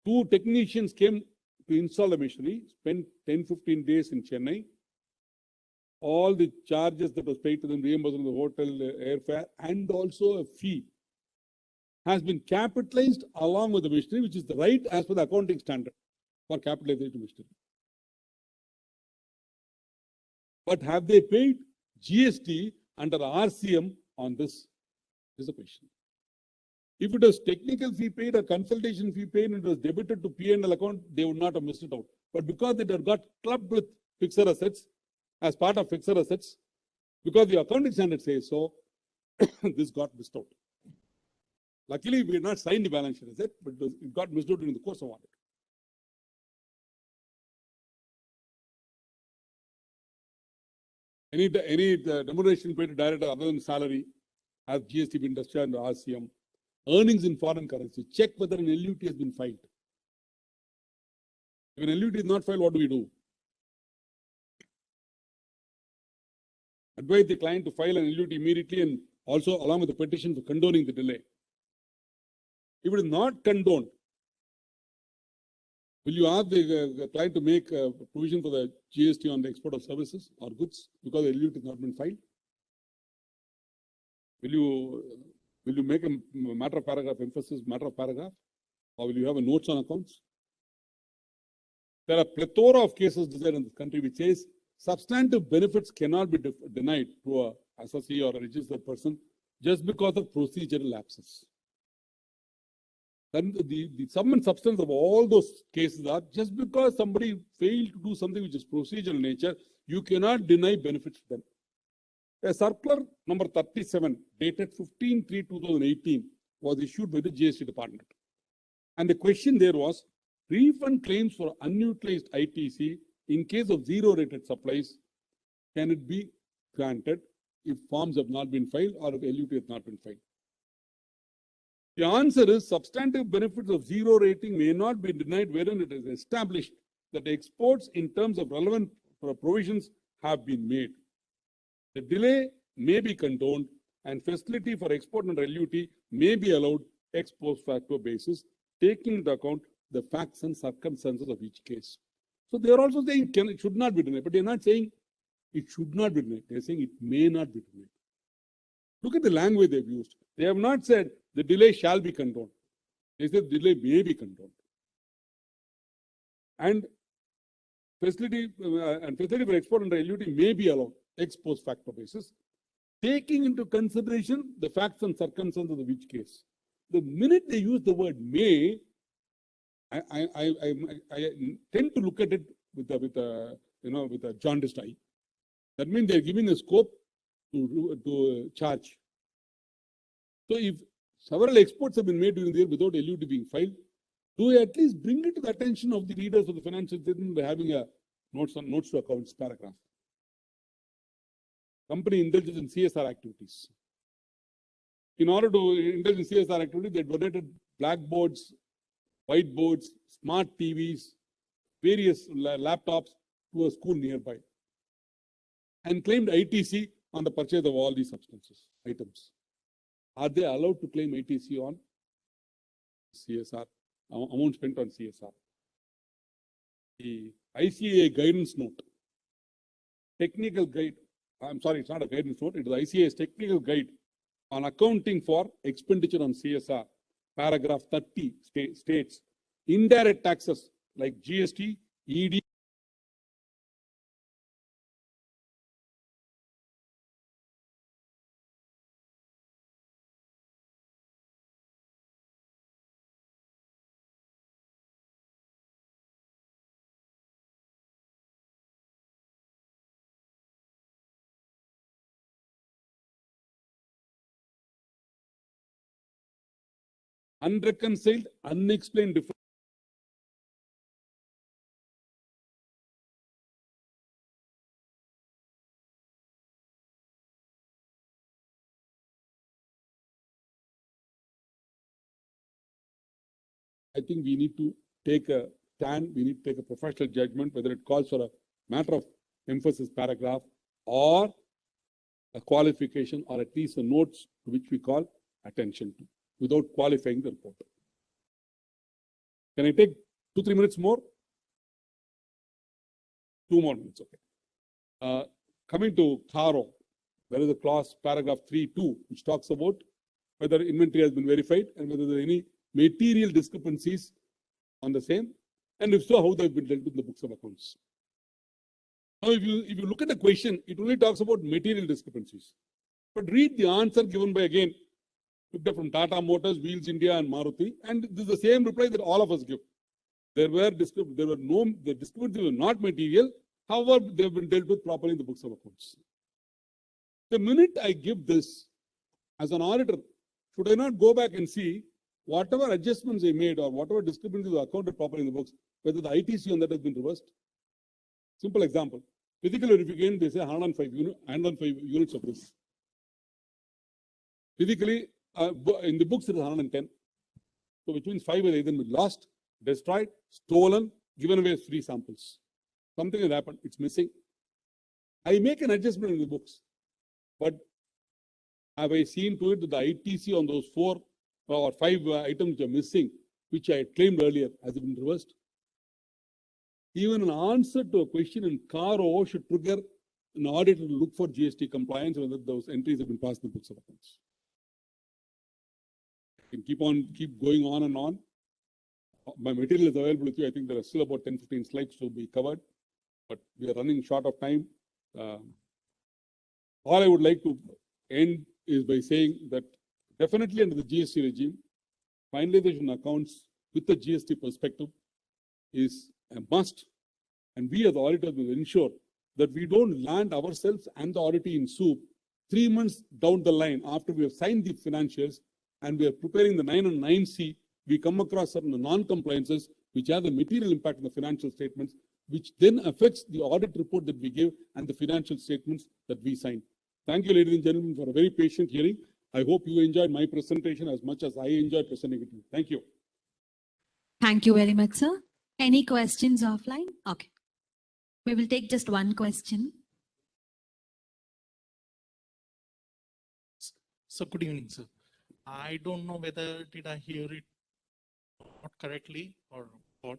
2 technicians came to install the machinery, spent 10-15 days in Chennai. All the charges that was paid to them, reimbursement of the hotel, airfare, and also a fee has been capitalized along with the machinery, which is the right as per the accounting standard for capitalization machinery. But have they paid GST under RCM on this? Is the question. If it was technical fee paid or consultation fee paid and it was debited to P&L account, they would not have missed it out. But because it had got clubbed with fixed assets, as part of fixed assets, because the accounting standard says so, this got missed out. Luckily, we had not signed the balance sheet, but it got missed out during the course of audit. Any remuneration paid to director other than salary, has GST been discharged under RCM? Earnings in foreign currency, check whether an LUT has been filed. If an LUT is not filed, what do we do? Advise the client to file an LUT immediately and also along with the petition for condoning the delay. If it is not condoned, will you ask the client to make a provision for the GST on the export of services or goods because the LUT has not been filed? Will you make a matter of paragraph emphasis, matter of paragraph, or will you have a notes on accounts? There are plethora of cases decided in this country which says substantive benefits cannot be denied to a associate or a registered person just because of procedural lapses. And the sum and substance of all those cases are just because somebody failed to do something which is procedural in nature, you cannot deny benefits to them. A circular number 37 dated 15/3/2018 was issued by the GST department. And the question there was, refund claims for unutilized ITC in case of zero-rated supplies, can it be granted if forms have not been filed or if LUT has not been filed? The answer is substantive benefits of zero rating may not be denied wherein it is established that exports in terms of relevant provisions have been made. The delay may be condoned and facility for export under LUT may be allowed ex post facto basis, taking into account the facts and circumstances of each case. So they are also saying it should not be denied, but they are not saying it should not be denied. They are saying it may not be denied. Look at the language they've used. They have not said the delay shall be condoned. They said the delay may be condoned. And facility for export under LUT may be allowed ex post facto basis, taking into consideration the facts and circumstances of each case. The minute they use the word may, I tend to look at it with a jaundiced eye. That means they are giving a scope to charge. So if several exports have been made during the year without LUT being filed, do we at least bring it to the attention of the readers of the financial statement by having a notes to accounts paragraph? Company indulges in CSR activities. In order to indulge in CSR activity, they donated blackboards whiteboards, smart TVs, various laptops to a school nearby, and claimed ITC on the purchase of all these substances, items. Are they allowed to claim ITC on CSR, amount spent on CSR? The ICAI guidance note, technical guide, I'm sorry, it's not a guidance note, it is ICAI's technical guide on accounting for expenditure on CSR. Paragraph 30 states, indirect taxes like GST, ED, unreconciled, unexplained difference. I think we need to take a stand, we need to take a professional judgment, whether it calls for a matter of emphasis paragraph or a qualification or at least a notes to which we call attention to, without qualifying the report. Can I take 2-3 minutes more? 2 more minutes, okay. Coming to Caro, there is a clause, paragraph 3(2), which talks about whether inventory has been verified and whether there are any material discrepancies on the same, and if so, how they have been dealt with in the books of accounts. Now, if you look at the question, it only talks about material discrepancies. But read the answer given by, again, picked up from Tata Motors, Wheels India, and Maruti, and this is the same reply that all of us give. The discrepancies were not material, however, they have been dealt with properly in the books of accounts. The minute I give this as an auditor, should I not go back and see whatever adjustments I made or whatever discrepancies were accounted properly in the books, whether the ITC on that has been reversed? Simple example. Physical verification, they say 105 units of this. Physically, in the books it is 110. So which means 5 has either been lost, destroyed, stolen, given away as free samples. Something has happened, it's missing. I make an adjustment in the books, but have I seen to it that the ITC on those 4 or 5 items which are missing, which I had claimed earlier, has it been reversed? Even an answer to a question in Caro should trigger an auditor to look for GST compliance, whether those entries have been passed in the books of accounts. I can keep going on and on. My material is available with you. I think there are still about 10-15 slides to be covered, but we are running short of time. All I would like to end is by saying that definitely under the GST regime, finalization accounts with the GST perspective is a must. And we as the auditors will ensure that we don't land ourselves and the auditee in soup 3 months down the line after we have signed the financials and we are preparing the 9 and 9C, we come across certain non-compliances which have a material impact on the financial statements, which then affects the audit report that we give and the financial statements that we sign. Thank you, ladies and gentlemen, for a very patient hearing. I hope you enjoyed my presentation as much as I enjoyed presenting it to you. Thank you. Thank you very much, sir. Any questions offline? Okay. We will take just one question. So good evening, sir. I don't know whether did I hear it not correctly or what.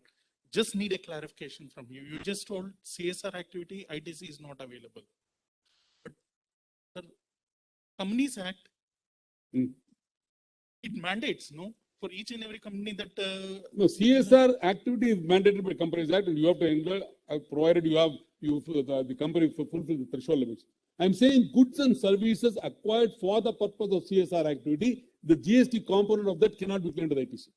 Just need a clarification from you. You just told CSR activity ITC is not available. But the Companies Act, it mandates, no, for each and every company that. No, CSR activity is mandated by Companies Act, and you have to enjoy, provided the company fulfills the threshold limits. I'm saying goods and services acquired for the purpose of CSR activity, the GST component of that cannot be claimed to the ITC.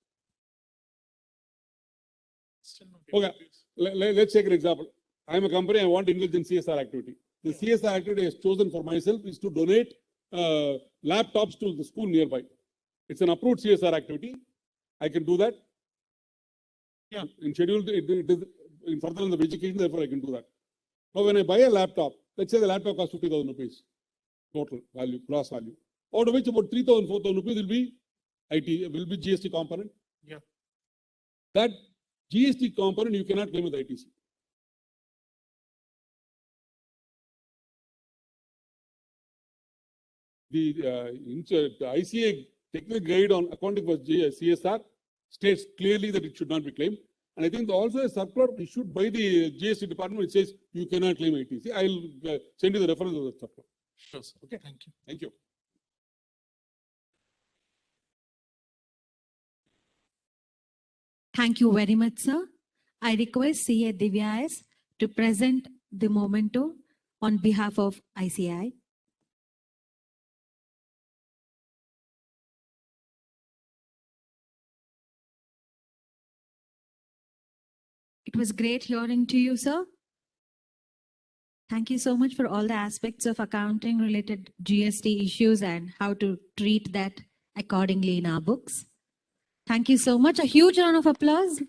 Okay, let's take an example. I'm a company, I want to engage in CSR activity. The CSR activity I have chosen for myself is to donate laptops to the school nearby. It's an approved CSR activity. I can do that. Yeah. In schedule, it is in furtherance of education, therefore I can do that. Now, when I buy a laptop, let's say the laptop costs 50,000 rupees, total value, gross value, out of which about 3,000, 4,000 rupees will be GST component. Yeah. that GST component you cannot claim with ITC. The ICA technical guide on accounting for CSR states clearly that it should not be claimed. And I think also a circular issued by the GST department which says you cannot claim ITC. I'll send you the reference of the circular. Sure, sir. Okay. Thank you. Thank you. Thank you very much, sir. I request CA Divya S to present the memento on behalf of ICI. It was great hearing to you, sir. Thank you so much for all the aspects of accounting related GST issues and how to treat that accordingly in our books. Thank you so much. A huge round of applause.